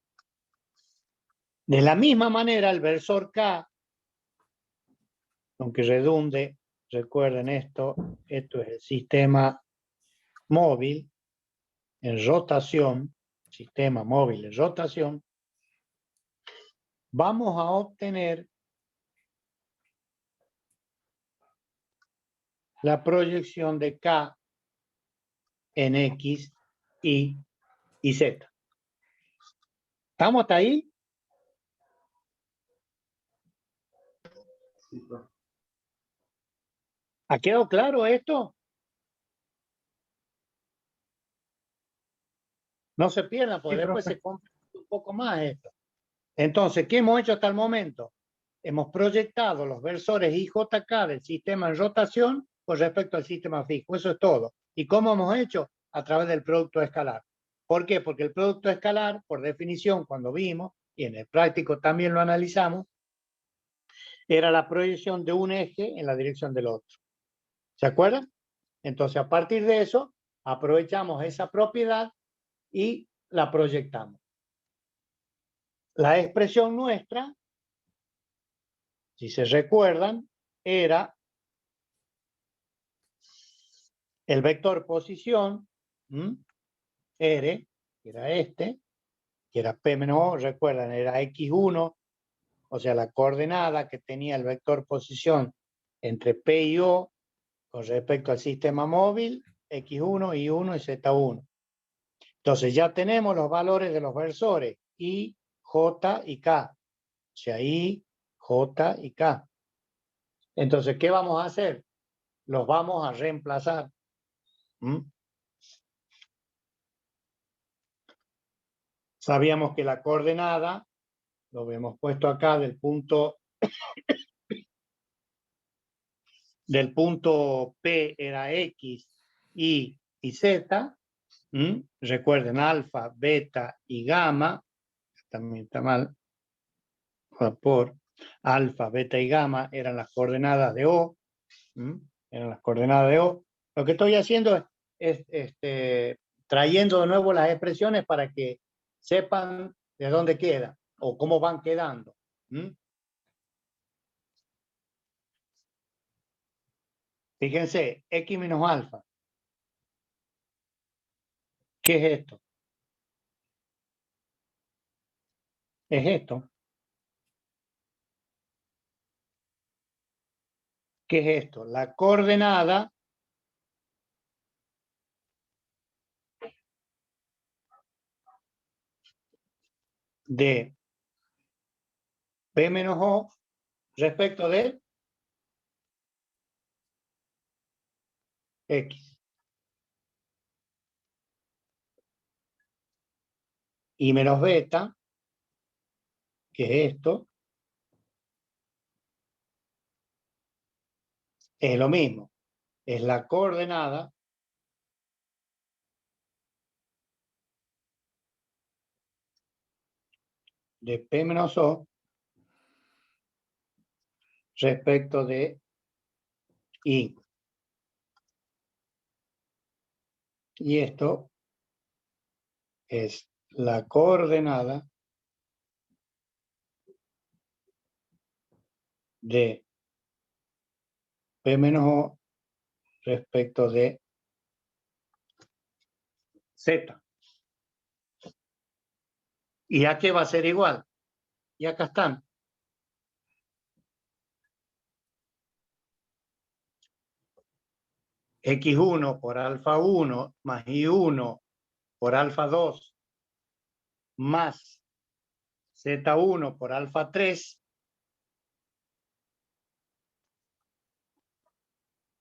De la misma manera, el versor K, aunque redunde, recuerden esto es el sistema móvil en rotación, sistema móvil en rotación, vamos a obtener la proyección de K en X, Y y Z. ¿Estamos hasta ahí? Sí, profe. ¿Ha quedado claro esto? No se pierdan, porque Sí, después profe. se complica un poco más esto. Entonces, ¿qué hemos hecho hasta el momento? Hemos proyectado los versores IJK del sistema en rotación con respecto al sistema fijo. Eso es todo. ¿Y cómo hemos hecho? A través del producto escalar. ¿Por qué? Porque el producto escalar, por definición, cuando vimos, y en el práctico también lo analizamos, era la proyección de un eje en la dirección del otro. ¿Se acuerdan? Entonces, a partir de eso, aprovechamos esa propiedad y la proyectamos. La expresión nuestra, si se recuerdan, era el vector posición, R, que era este, que era P menos O, recuerdan, era X1, o sea, la coordenada que tenía el vector posición entre P y O con respecto al sistema móvil, X1, Y1 y Z1. Entonces ya tenemos los valores de los versores I, J y K. O sea, I, J y K. Entonces, ¿qué vamos a hacer? Los vamos a reemplazar. Sabíamos que la coordenada, lo hemos puesto acá del punto P era X, Y y Z. Recuerden, alfa, beta y gamma. También está mal. Por alfa, beta y gamma eran las coordenadas de O. Eran las coordenadas de O. Lo que estoy haciendo es trayendo de nuevo las expresiones para que sepan de dónde quedan o cómo van quedando. Fíjense, X menos alfa. ¿Qué es esto? Es esto. ¿Qué es esto? La coordenada de P menos O respecto de X. Y menos beta, que es esto, es lo mismo. Es la coordenada de P menos O respecto de Y. Y esto es la coordenada de P menos O respecto de Z. ¿Y a qué va a ser igual? Y acá están. X1 por alfa 1 más Y1 por alfa 2 más Z1 por alfa 3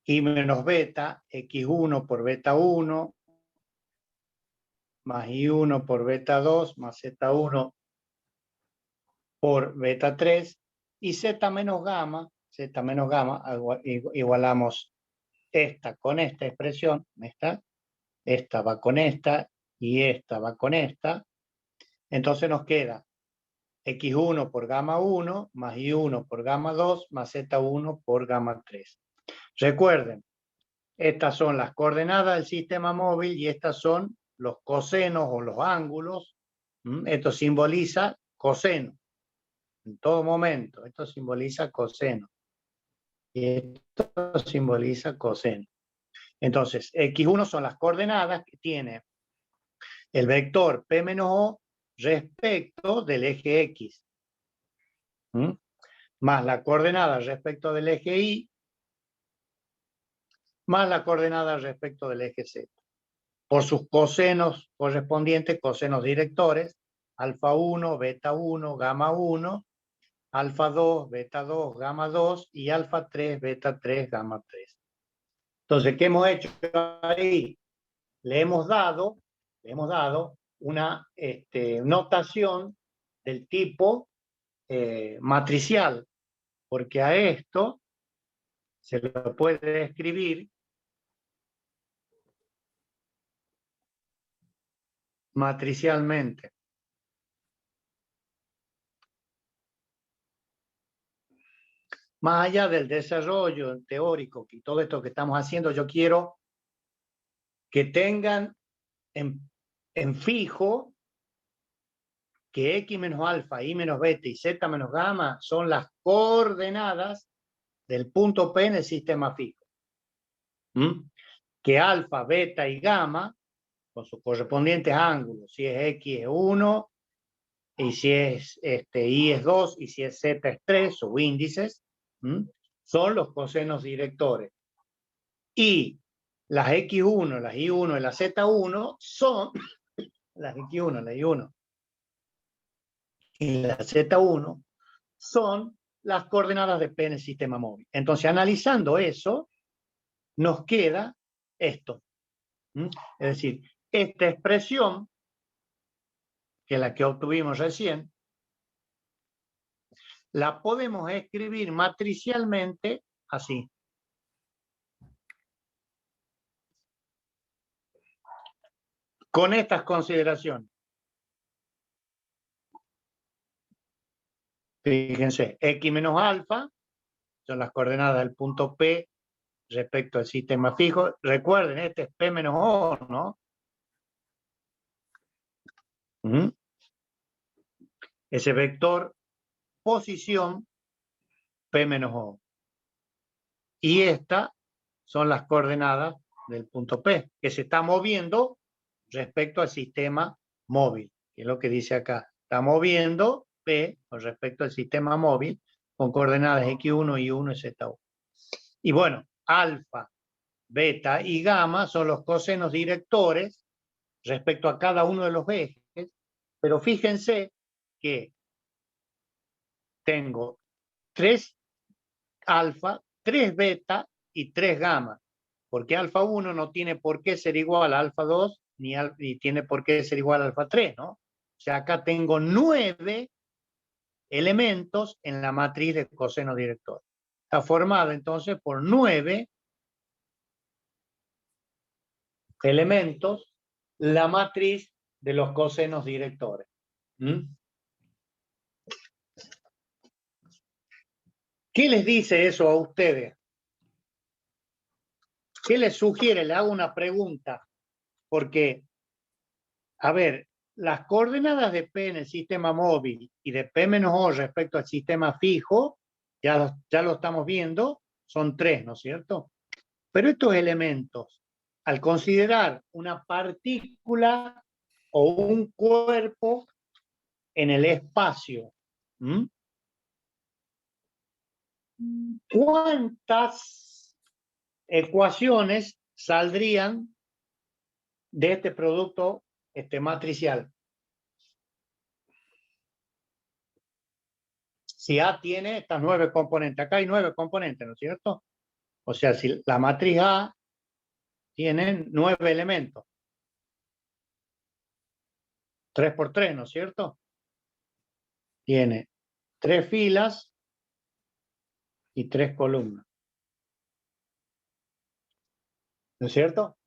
y menos beta, X1 por beta 1 más Y1 por beta 2 más Z1 por beta 3 y Z menos gamma, igualamos esta con esta expresión, esta va con esta y esta va con esta. Entonces nos queda X1 por gamma 1 más Y1 por gamma 2 más Z1 por gamma 3. Recuerden, estas son las coordenadas del sistema móvil y estas son los cosenos o los ángulos. Esto simboliza coseno. En todo momento, esto simboliza coseno. Y esto simboliza coseno. Entonces, X1 son las coordenadas que tiene el vector P menos O respecto del eje X. Más la coordenada respecto del eje Y, más la coordenada respecto del eje Z. Por sus cosenos correspondientes, cosenos directores, alfa 1, beta 1, gamma 1, alfa 2, beta 2, gamma 2 y alfa 3, beta 3, gamma 3. Entonces, ¿qué hemos hecho ahí? Le hemos dado una notación del tipo matricial, porque a esto se lo puede escribir matricialmente. Más allá del desarrollo teórico y todo esto que estamos haciendo, yo quiero que tengan en fijo que X menos alfa, Y menos beta y Z menos gamma son las coordenadas del punto P en el sistema fijo. Que alfa, beta y gamma, con sus correspondientes ángulos, si es X es 1, y si es Y es 2, y si es Z es 3, sus índices, son los cosenos directores. Y las X1, las Y1 y las Z1 son las X1, la Y1 y la Z1 son las coordenadas de P en el sistema móvil. Entonces, analizando eso, nos queda esto. Es decir, esta expresión, que es la que obtuvimos recién, la podemos escribir matricialmente así. Con estas consideraciones. Fíjense, X menos alfa son las coordenadas del punto P respecto al sistema fijo. Recuerden, este es P menos O, ¿no? Ese vector posición P menos O. Y estas son las coordenadas del punto P, que se está moviendo respecto al sistema móvil, que es lo que dice acá. Está moviendo P con respecto al sistema móvil con coordenadas X1, Y1 y Z1. Y bueno, alfa, beta y gamma son los cosenos directores respecto a cada uno de los ejes, pero fíjense que tengo 3 alfa, 3 beta y 3 gamma, porque alfa 1 no tiene por qué ser igual a alfa 2 ni tiene por qué ser igual a alfa 3, ¿no? O sea, acá tengo 9 elementos en la matriz de coseno director. Está formada entonces por 9 elementos la matriz de los cosenos directores. ¿Qué les dice eso a ustedes? ¿Qué les sugiere? Le hago una pregunta, porque, a ver, las coordenadas de P en el sistema móvil y de P menos O respecto al sistema fijo, ya lo estamos viendo, son 3, ¿no es cierto? Pero estos elementos, al considerar una partícula o un cuerpo en el espacio, ¿cuántas ecuaciones saldrían de este producto matricial? Si A tiene estas 9 componentes, acá hay 9 componentes, ¿no es cierto? O sea, si la matriz A tiene 9 elementos, 3 por 3, ¿no es cierto? Tiene 3 filas y 3 columnas. ¿No es cierto?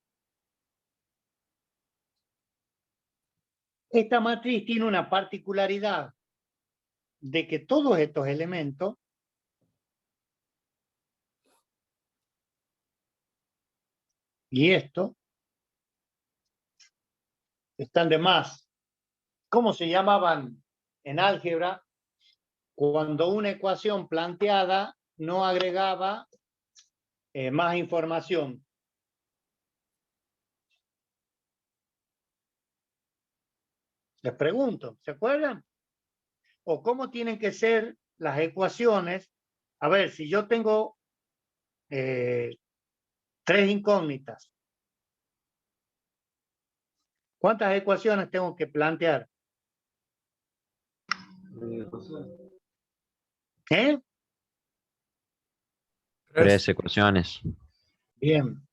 Esta matriz tiene una particularidad de que todos estos elementos y esto están de más. ¿Cómo se llamaban en álgebra cuando una ecuación planteada no agregaba más información? Les pregunto, ¿se acuerdan? ¿O cómo tienen que ser las ecuaciones? A ver, si yo tengo 3 incógnitas, ¿cuántas ecuaciones tengo que plantear? ¿Eh? 3. ecuaciones. Bien.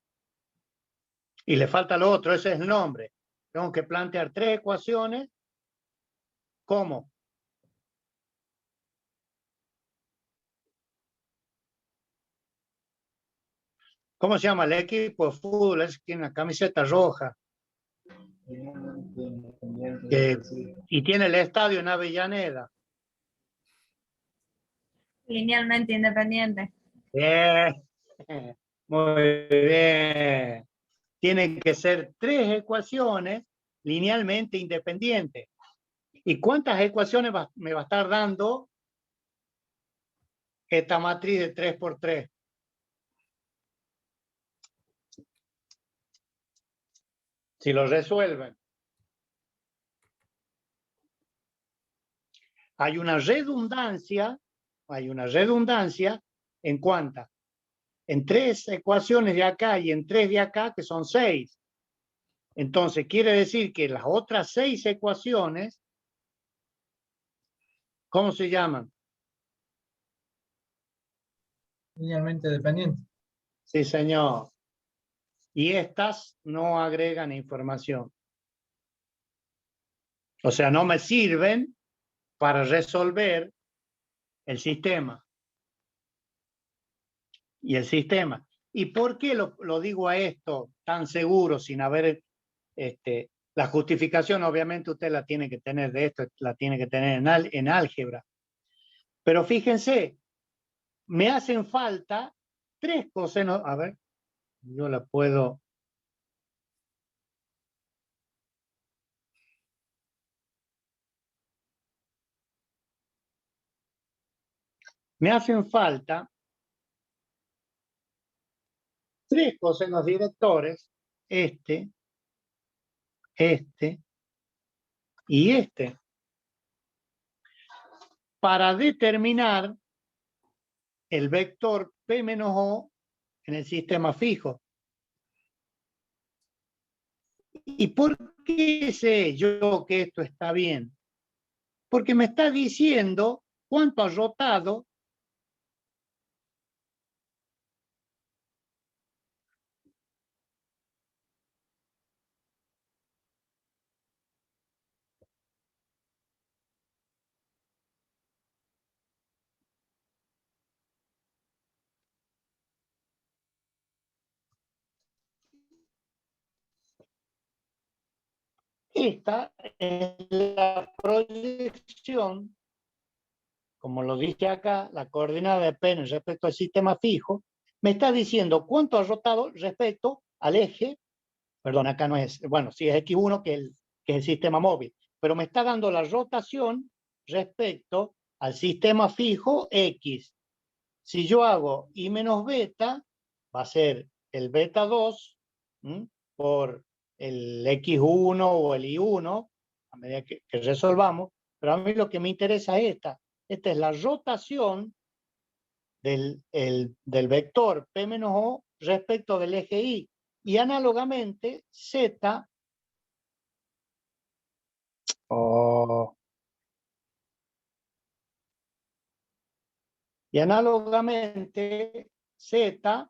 Y le falta lo otro, ese es el nombre. Tengo que plantear 3 ecuaciones. ¿Cómo? ¿Cómo se llama el equipo de fútbol? Es que tiene una camiseta roja. Y tiene el estadio en Avellaneda. Linealmente independiente. Bien. Muy bien. Tienen que ser 3 ecuaciones linealmente independientes. ¿Y cuántas ecuaciones me va a estar dando esta matriz de 3 por 3? Si lo resuelven. Hay una redundancia en cuántas. En 3 ecuaciones de acá y en 3 de acá, que son 6. Entonces, quiere decir que las otras 6 ecuaciones, ¿cómo se llaman? Linealmente dependiente. Sí, señor. Y estas no agregan información. O sea, no me sirven para resolver el sistema. Y el sistema. ¿Y por qué lo digo a esto tan seguro sin haber la justificación? Obviamente usted la tiene que tener de esto, la tiene que tener en álgebra. Pero fíjense, me hacen falta 3 cosenos. A ver, yo la puedo. Me hacen falta 3 cosenos directores, este y este, para determinar el vector P menos O en el sistema fijo. ¿Y por qué sé yo que esto está bien? Porque me está diciendo cuánto ha rotado esta es la proyección, como lo dice acá, la coordenada de P respecto al sistema fijo, me está diciendo cuánto ha rotado respecto al eje, perdón, acá no es, bueno, sí es X1 que es el sistema móvil, pero me está dando la rotación respecto al sistema fijo X. Si yo hago I menos beta, va a ser el beta 2 por el X1 o el I1, a medida que resolvamos, pero a mí lo que me interesa es esta. Esta es la rotación del vector P menos O respecto del eje Y. Y análogamente, Z, y análogamente, Z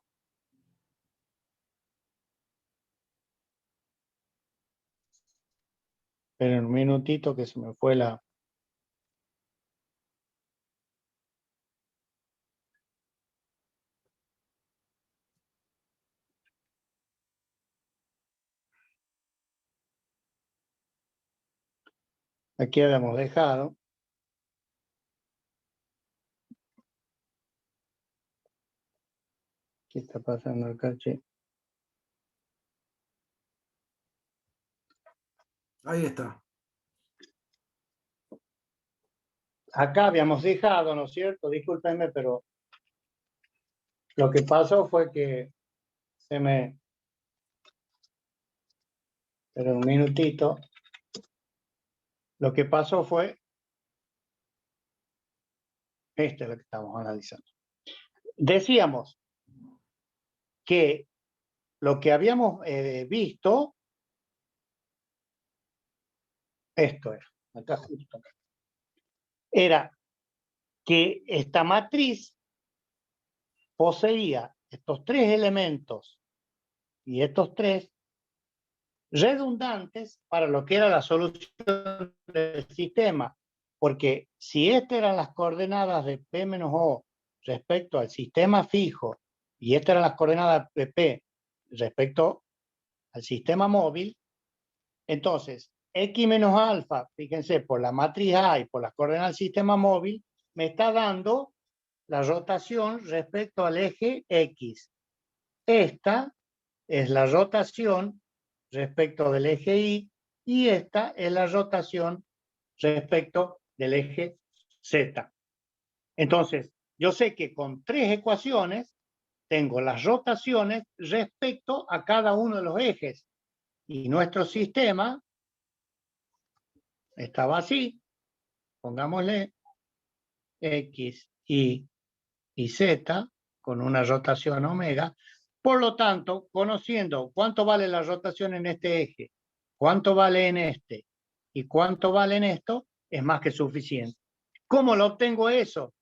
pero en un minutito que se me fue la. Aquí habíamos dejado. ¿Qué está pasando acá, che? Ahí está. Acá habíamos dejado, ¿no es cierto? Discúlpenme, pero lo que pasó fue que se me. Pero un minutito. Lo que pasó fue. Esto es lo que estamos analizando. Decíamos que lo que habíamos visto. Esto es, acá justo acá. Era que esta matriz poseía estos tres elementos y estos tres redundantes para lo que era la solución del sistema, porque si estas eran las coordenadas de P menos O respecto al sistema fijo y estas eran las coordenadas de P respecto al sistema móvil, entonces X menos alfa, fíjense, por la matriz A y por las coordenadas del sistema móvil, me está dando la rotación respecto al eje X. Esta es la rotación respecto del eje Y esta es la rotación respecto del eje Z. Entonces, yo sé que con tres ecuaciones tengo las rotaciones respecto a cada uno de los ejes. Y nuestro sistema estaba así. Pongámosle X, Y y Z con una rotación omega. Por lo tanto, conociendo cuánto vale la rotación en este eje, cuánto vale en este y cuánto vale en esto, es más que suficiente. ¿Cómo lo obtengo eso?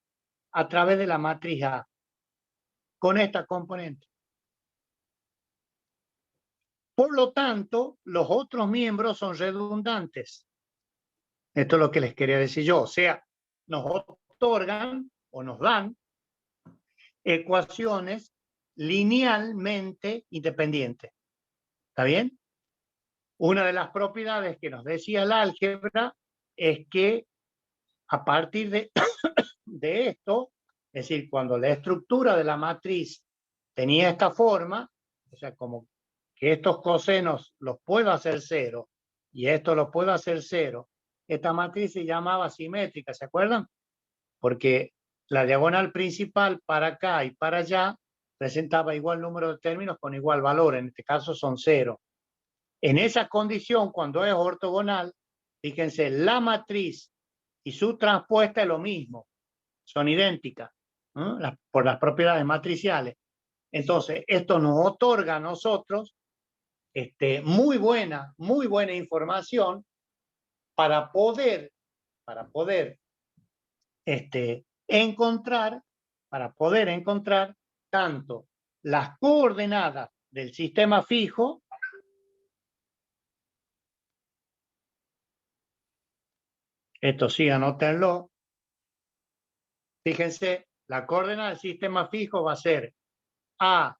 A través de la matriz A, con esta componente. Por lo tanto, los otros miembros son redundantes. Esto es lo que les quería decir yo. O sea, nos otorgan o nos dan ecuaciones linealmente independientes. ¿Está bien? Una de las propiedades que nos decía el álgebra es que a partir de esto, es decir, cuando la estructura de la matriz tenía esta forma, o sea, como que estos cosenos los puedo hacer cero y esto los puedo hacer cero, esta matriz se llamaba simétrica, ¿se acuerdan? Porque la diagonal principal para acá y para allá presentaba igual número de términos con igual valor, en este caso son cero. En esa condición, cuando es ortogonal, fíjense, la matriz y su transpuesta es lo mismo, son idénticas, ¿no? Por las propiedades matriciales. Entonces, esto nos otorga a nosotros muy buena información para poder encontrar tanto las coordenadas del sistema fijo, esto sí, anótenlo. Fíjense, la coordenada del sistema fijo va a ser A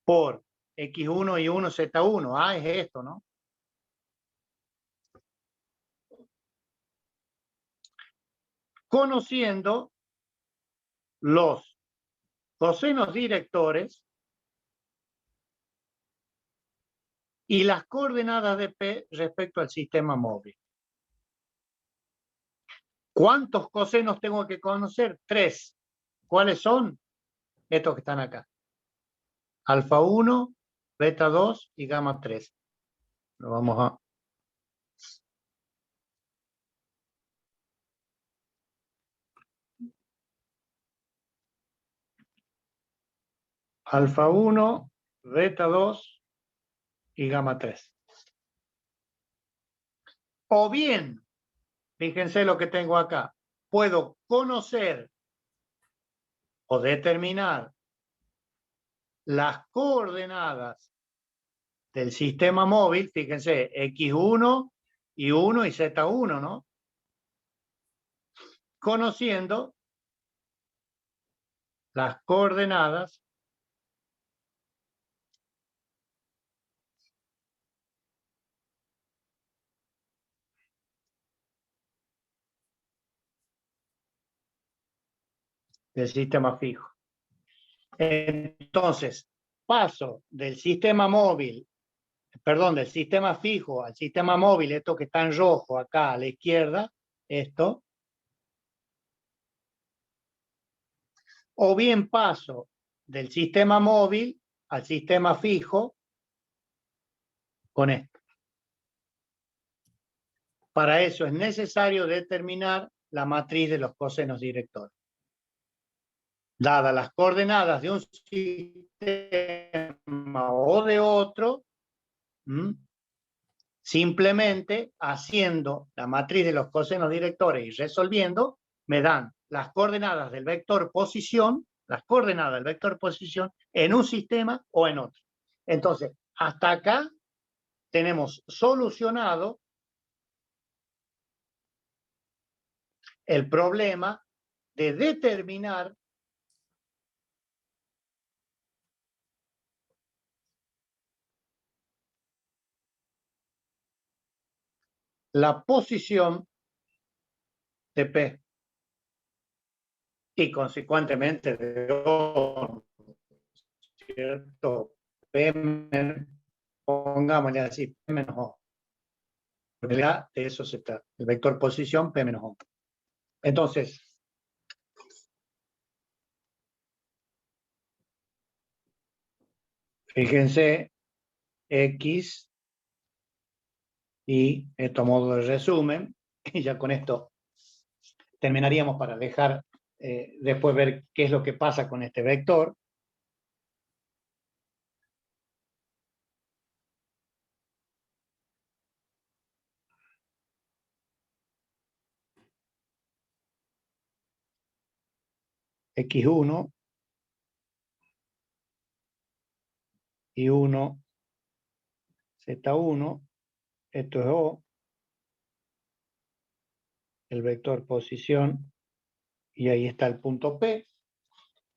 por X1 y 1 Z1. A es esto, ¿no? Conociendo los cosenos directores y las coordenadas de P respecto al sistema móvil. ¿Cuántos cosenos tengo que conocer? 3. ¿Cuáles son? Estos que están acá. Alfa 1, beta 2 y gamma 3. Lo vamos a... Alfa 1, beta 2 y gamma 3. O bien, fíjense lo que tengo acá, puedo conocer o determinar las coordenadas del sistema móvil, fíjense, X1 y 1 y Z1, ¿no? Conociendo las coordenadas del sistema fijo. Entonces, paso del sistema móvil, perdón, del sistema fijo al sistema móvil, esto que está en rojo acá a la izquierda, esto, o bien paso del sistema móvil al sistema fijo con esto. Para eso es necesario determinar la matriz de los cosenos directores. Dadas las coordenadas de un sistema o de otro, Simplemente haciendo la matriz de los cosenos directores y resolviendo, me dan las coordenadas del vector posición, en un sistema o en otro. Entonces, hasta acá tenemos solucionado el problema de determinar la posición de P y consecuentemente de O, ¿cierto? P, pongámosle así, P menos O. En realidad de eso se trata, el vector posición P menos O. Entonces, fíjense, X, y esto a modo de resumen, y ya con esto terminaríamos para dejar después ver qué es lo que pasa con este vector. X1 y 1, Z1, esto es O, el vector posición, y ahí está el punto P,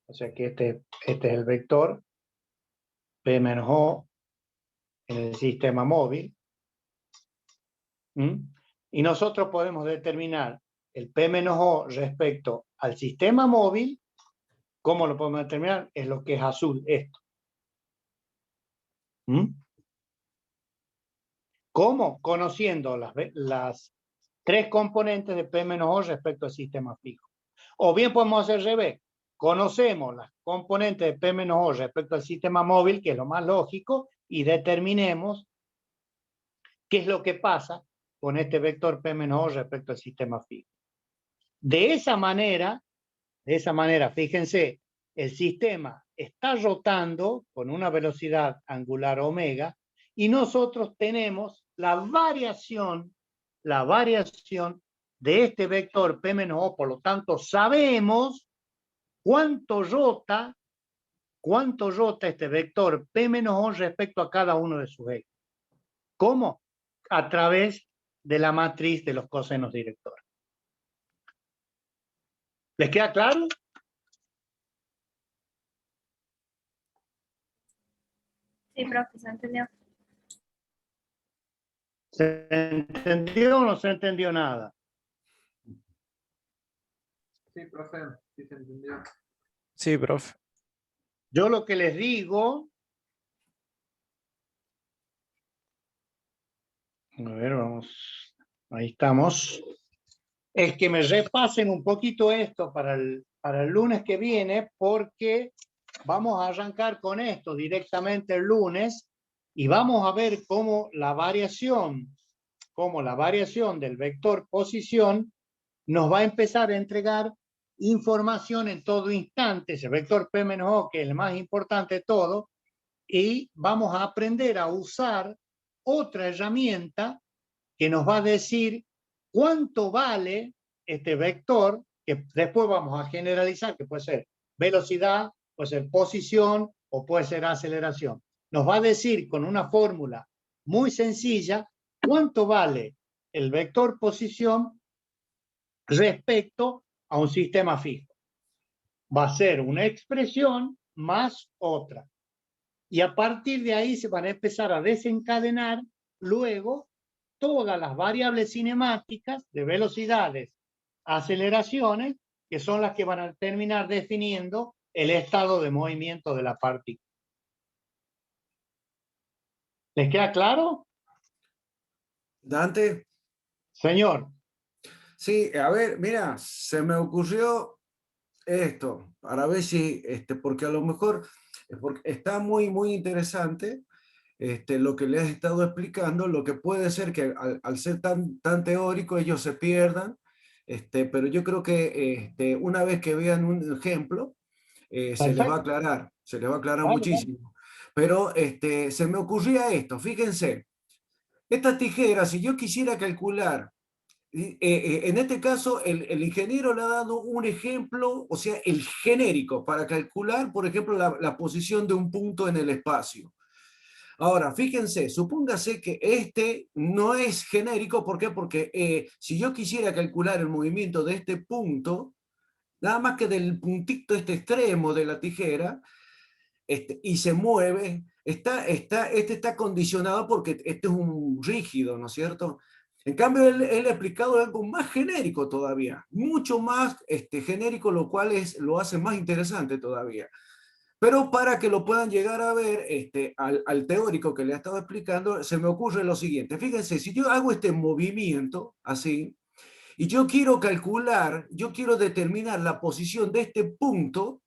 o sea que este es el vector P menos O en el sistema móvil. Y nosotros podemos determinar el P menos O respecto al sistema móvil. ¿Cómo lo podemos determinar? Es lo que es azul, esto. ¿Cómo? Conociendo las tres componentes de P menos O respecto al sistema fijo. O bien podemos hacer al revés. Conocemos las componentes de P menos O respecto al sistema móvil, que es lo más lógico, y determinemos qué es lo que pasa con este vector P menos O respecto al sistema fijo. De esa manera, fíjense, el sistema está rotando con una velocidad angular omega y nosotros tenemos la variación de este vector P menos O, por lo tanto sabemos cuánto rota este vector P menos O respecto a cada uno de sus ejes. ¿Cómo? A través de la matriz de los cosenos directores. ¿Les queda claro? Sí, profe, se entendió. ¿Se entendió o no se entendió nada? Sí, profe, sí se entendió. Sí, profe. Yo lo que les digo, a ver, vamos, ahí estamos, es que me repasen un poquito esto para el lunes que viene, porque vamos a arrancar con esto directamente el lunes y vamos a ver cómo la variación del vector posición nos va a empezar a entregar información en todo instante, ese vector P menos O, que es el más importante de todo, y vamos a aprender a usar otra herramienta que nos va a decir cuánto vale este vector, que después vamos a generalizar, que puede ser velocidad, puede ser posición o puede ser aceleración. Nos va a decir con una fórmula muy sencilla cuánto vale el vector posición respecto a un sistema fijo. Va a ser una expresión más otra. Y a partir de ahí se van a empezar a desencadenar luego todas las variables cinemáticas de velocidades, aceleraciones, que son las que van a terminar definiendo el estado de movimiento de la partícula. ¿Les queda claro? Dante, Señor. sí, a ver, mira, se me ocurrió esto, para ver si, porque a lo mejor porque está muy interesante lo que les he estado explicando, lo que puede ser que al ser tan teórico ellos se pierdan, pero yo creo que una vez que vean un ejemplo, se les va a aclarar Vale, muchísimo. Pero se me ocurría esto, fíjense, Esta tijera, si yo quisiera calcular, en este caso el ingeniero le ha dado un ejemplo, o sea, el genérico, para calcular, por ejemplo, la posición de un punto en el espacio. Ahora, fíjense, supóngase que este no es genérico, ¿por qué? Porque si yo quisiera calcular el movimiento de este punto, nada más que del puntito este extremo de la tijera, y se mueve, este está condicionado porque este es un rígido, ¿no es cierto? En cambio, él ha explicado algo más genérico todavía, mucho más genérico, lo cual lo hace más interesante todavía. Pero para que lo puedan llegar a ver al teórico que le ha estado explicando, se me ocurre lo siguiente. Fíjense, si yo hago este movimiento así, y yo quiero calcular, yo quiero determinar la posición de este punto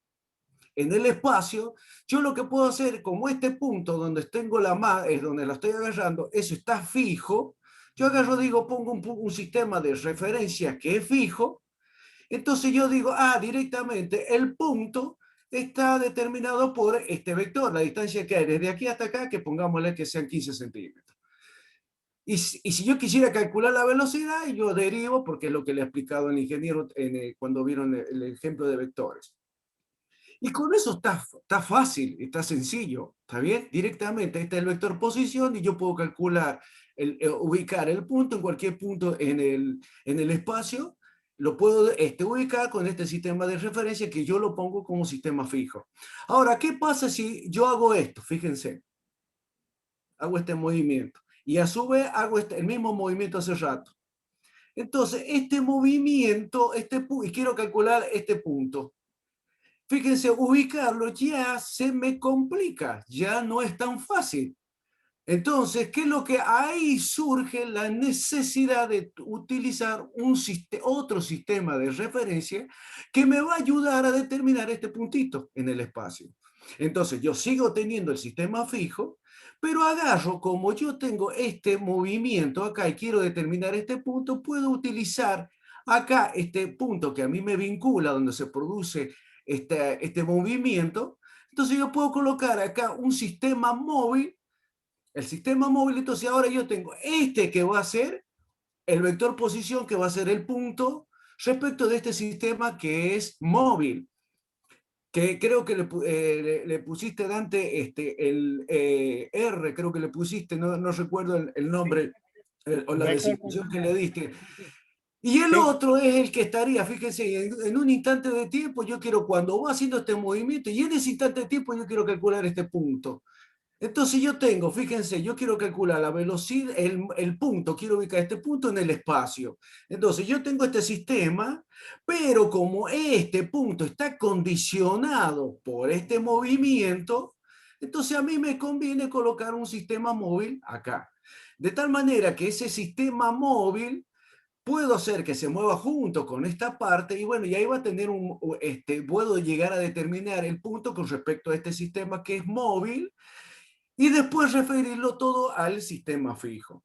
en el espacio, yo lo que puedo hacer, como este punto donde tengo la mano, es donde la estoy agarrando, eso está fijo, yo agarro, digo, pongo un sistema de referencia que es fijo, entonces yo digo, directamente el punto está determinado por este vector, la distancia que hay desde aquí hasta acá, que pongámosle que sean 15 centímetros. Y si yo quisiera calcular la velocidad, yo derivo, porque es lo que le ha explicado el ingeniero cuando vieron el ejemplo de vectores. Y con eso está fácil, está sencillo, ¿está bien? Directamente, este es el vector posición y yo puedo calcular, ubicar el punto en cualquier punto en el espacio, lo puedo ubicar con este sistema de referencia que yo lo pongo como sistema fijo. Ahora, ¿qué pasa si yo hago esto? Fíjense, hago este movimiento y a su vez hago el mismo movimiento hace rato. Entonces, este movimiento, y quiero calcular este punto. Fíjense, ubicarlo ya se me complica, ya no es tan fácil. Entonces, ¿qué es lo que ahí surge la necesidad de utilizar otro sistema de referencia que me va a ayudar a determinar este puntito en el espacio? Entonces, yo sigo teniendo el sistema fijo, pero agarro, como yo tengo este movimiento acá y quiero determinar este punto, puedo utilizar acá este punto que a mí me vincula, donde se produce este movimiento. Entonces, yo puedo colocar acá un sistema móvil. El sistema móvil, entonces ahora yo tengo que va a ser el vector posición, que va a ser el punto, respecto de este sistema que es móvil, que creo que le pusiste, Dante, el R, creo que le pusiste, no recuerdo el nombre, o la designación que le diste. Y el otro es el que estaría, fíjense, en un instante de tiempo yo quiero, cuando va haciendo este movimiento, y en ese instante de tiempo yo quiero calcular este punto. Entonces yo tengo, fíjense, yo quiero calcular la velocidad, el punto, quiero ubicar este punto en el espacio. Entonces yo tengo este sistema, pero como este punto está condicionado por este movimiento, entonces a mí me conviene colocar un sistema móvil acá. De tal manera que ese sistema móvil puedo hacer que se mueva junto con esta parte y bueno, y ahí va a tener puedo llegar a determinar el punto con respecto a este sistema que es móvil, y después referirlo todo al sistema fijo.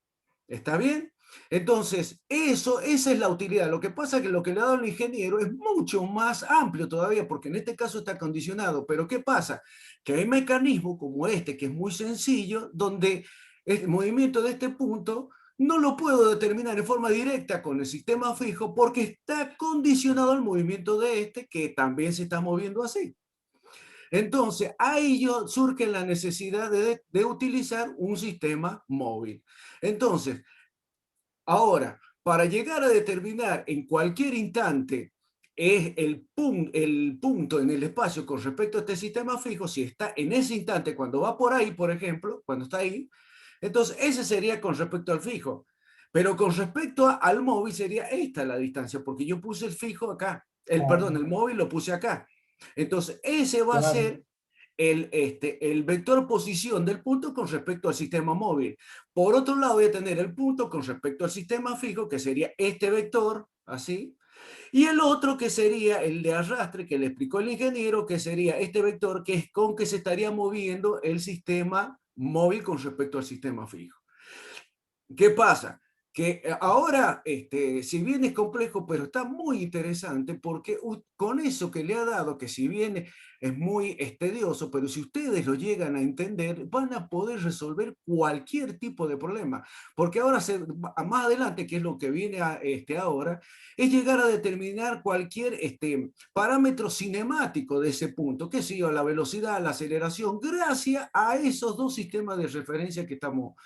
¿Está bien? Entonces, esa es la utilidad. Lo que pasa es que lo que le ha dado el ingeniero es mucho más amplio todavía, porque en este caso está condicionado. Pero ¿qué pasa? Que hay mecanismos como este, que es muy sencillo, donde el movimiento de este punto no lo puedo determinar en forma directa con el sistema fijo, porque está condicionado al movimiento de este, que también se está moviendo así. Entonces, ahí surge la necesidad de utilizar un sistema móvil. Entonces, ahora, para llegar a determinar en cualquier instante es el punto en el espacio con respecto a este sistema fijo, si está en ese instante, cuando va por ahí, por ejemplo, cuando está ahí, entonces ese sería con respecto al fijo. Pero con respecto al móvil sería esta la distancia, porque yo puse el fijo acá, perdón, el móvil lo puse acá. Entonces, ese va a ser el vector posición del punto con respecto al sistema móvil. Por otro lado, voy a tener el punto con respecto al sistema fijo, que sería este vector, así. Y el otro que sería el de arrastre, que le explicó el ingeniero, que sería este vector, que es con que se estaría moviendo el sistema móvil con respecto al sistema fijo. ¿Qué pasa? que ahora, si bien es complejo, pero está muy interesante porque con eso que le ha dado, que si bien es muy tedioso, pero si ustedes lo llegan a entender, van a poder resolver cualquier tipo de problema. Porque ahora, más adelante, que es lo que viene ahora, es llegar a determinar cualquier parámetro cinemático de ese punto, que sea la velocidad, la aceleración, gracias a esos dos sistemas de referencia que estamos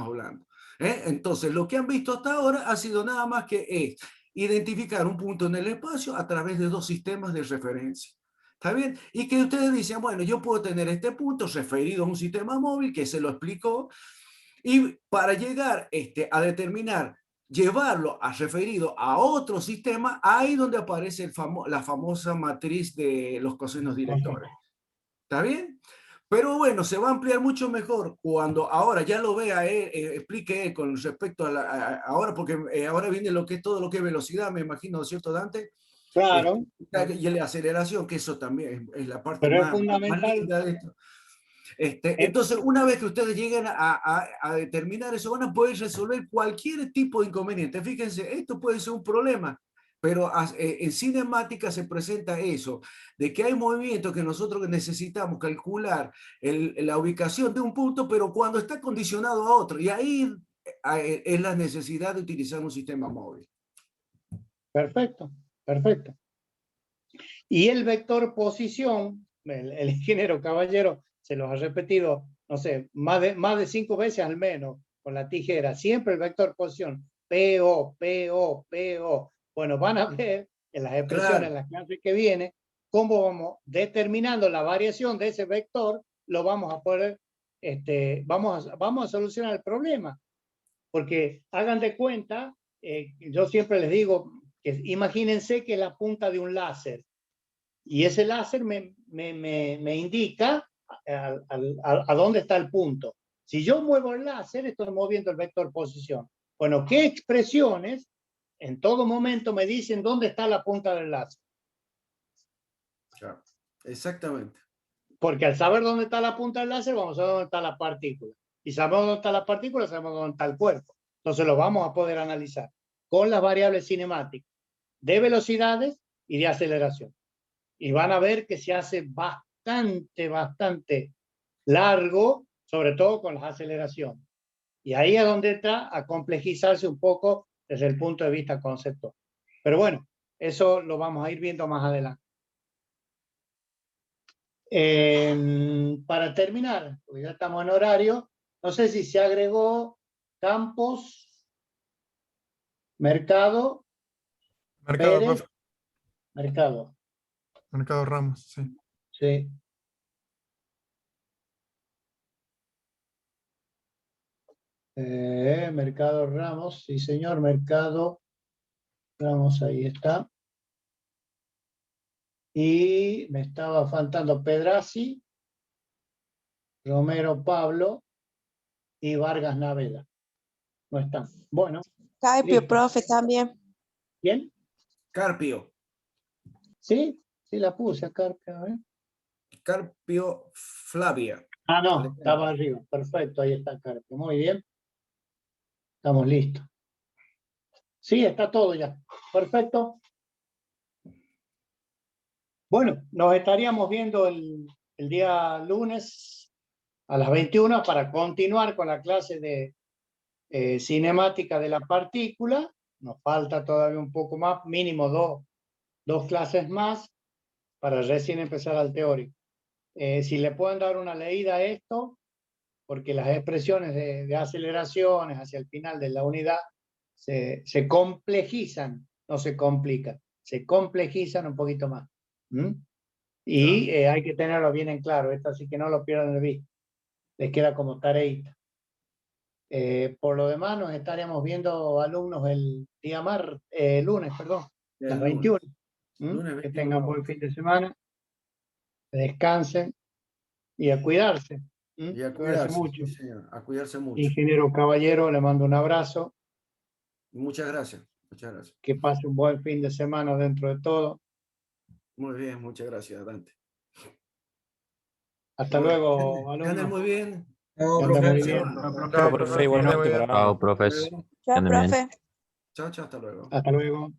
hablando. Entonces, lo que han visto hasta ahora ha sido nada más que identificar un punto en el espacio a través de dos sistemas de referencia. ¿Está bien? Y que ustedes dicen, bueno, yo puedo tener este punto referido a un sistema móvil que se lo explicó, y para llegar a determinar, llevarlo a referido a otro sistema, ahí donde aparece la famosa matriz de los cosinos directores. ¿Está bien? Pero bueno, se va a ampliar mucho mejor cuando ahora ya lo vea él, explique él con respecto a ahora, porque ahora viene lo que es todo lo que es velocidad, me imagino, ¿cierto, Dante? Claro, Y la aceleración, que eso también es la parte pero es más fundamental. linda de esto. Entonces, una vez que ustedes lleguen a determinar eso, van a poder resolver cualquier tipo de inconveniente. Fíjense, esto puede ser un problema, pero en cinemática se presenta eso, de que hay movimientos que nosotros necesitamos calcular la ubicación de un punto, pero cuando está condicionado a otro, y ahí es la necesidad de utilizar un sistema móvil. Perfecto, perfecto. Y el vector posición, el ingeniero Caballero se los ha repetido, no sé, más de 5 veces al menos con la tijera, siempre el vector posición, PO, PO, PO. Bueno, van a ver en las expresiones, en las clases que viene, cómo vamos determinando la variación de ese vector, lo vamos a poder, vamos a solucionar el problema. Porque hagan de cuenta, yo siempre les digo, que imagínense que la punta de un láser, y ese láser me indica a dónde está el punto. Si yo muevo el láser, estoy moviendo el vector posición. Bueno, ¿qué expresiones en todo momento me dicen dónde está la punta del láser? Claro. Exactamente. Porque al saber dónde está la punta del láser, vamos a saber dónde está la partícula. Y sabemos dónde está la partícula, sabemos dónde está el cuerpo. Entonces lo vamos a poder analizar con las variables cinemáticas de velocidades y de aceleración. Y van a ver que se hace bastante largo, sobre todo con las aceleraciones. Y ahí es donde entra a complejizarse un poco desde el punto de vista conceptual. Pero bueno, eso lo vamos a ir viendo más adelante. Para terminar, porque ya estamos en horario, no sé si se agregó Campos, Mercado, Mercado, Pérez, profe. Mercado. Mercado Ramos, sí. Sí. Mercado Ramos, sí señor, Mercado Ramos, ahí está. Y me estaba faltando Pedrazi, Romero Pablo y Vargas Naveda. No están. Bueno. Carpio, listo. profe, también. ¿Quién? Carpio. Sí, sí la puse a Carpio. Carpio Flavia. Ah, no, estaba arriba. Perfecto, ahí está Carpio. Muy bien. Estamos listos. Sí, está todo ya. Perfecto. Bueno, nos estaríamos viendo el día lunes a las 21 para continuar con la clase de cinemática de la partícula. Nos falta todavía un poco más, mínimo dos clases más para recién empezar al teórico. Si le pueden dar una leída a esto, porque las expresiones de aceleraciones hacia el final de la unidad se complejizan, no se complican, se complejizan un poquito más. Y hay que tenerlo bien en claro, esto así que no lo pierdan de vista, les queda como tareita. Por lo demás, nos estaremos viendo alumnos el día lunes, perdón, las 21. Lunes Que 21. tengan buen fin de semana, descansen y a cuidarse. Y a Cuídense cuidarse, mucho. sí, señor, a cuidarse mucho. Ingeniero Caballero, le mando un abrazo. Muchas gracias, muchas gracias. Que pase un buen fin de semana dentro de todo. Muy bien, muchas gracias, Dante. Hasta Bueno, luego, que anden alumnos. muy bien. No, Que anda profe, muy sí. bien. Chao, Profe, igualmente Vaya. para Chao, ambos. profes. Luego. Que anden bien. Chao, chao, hasta luego. Hasta luego.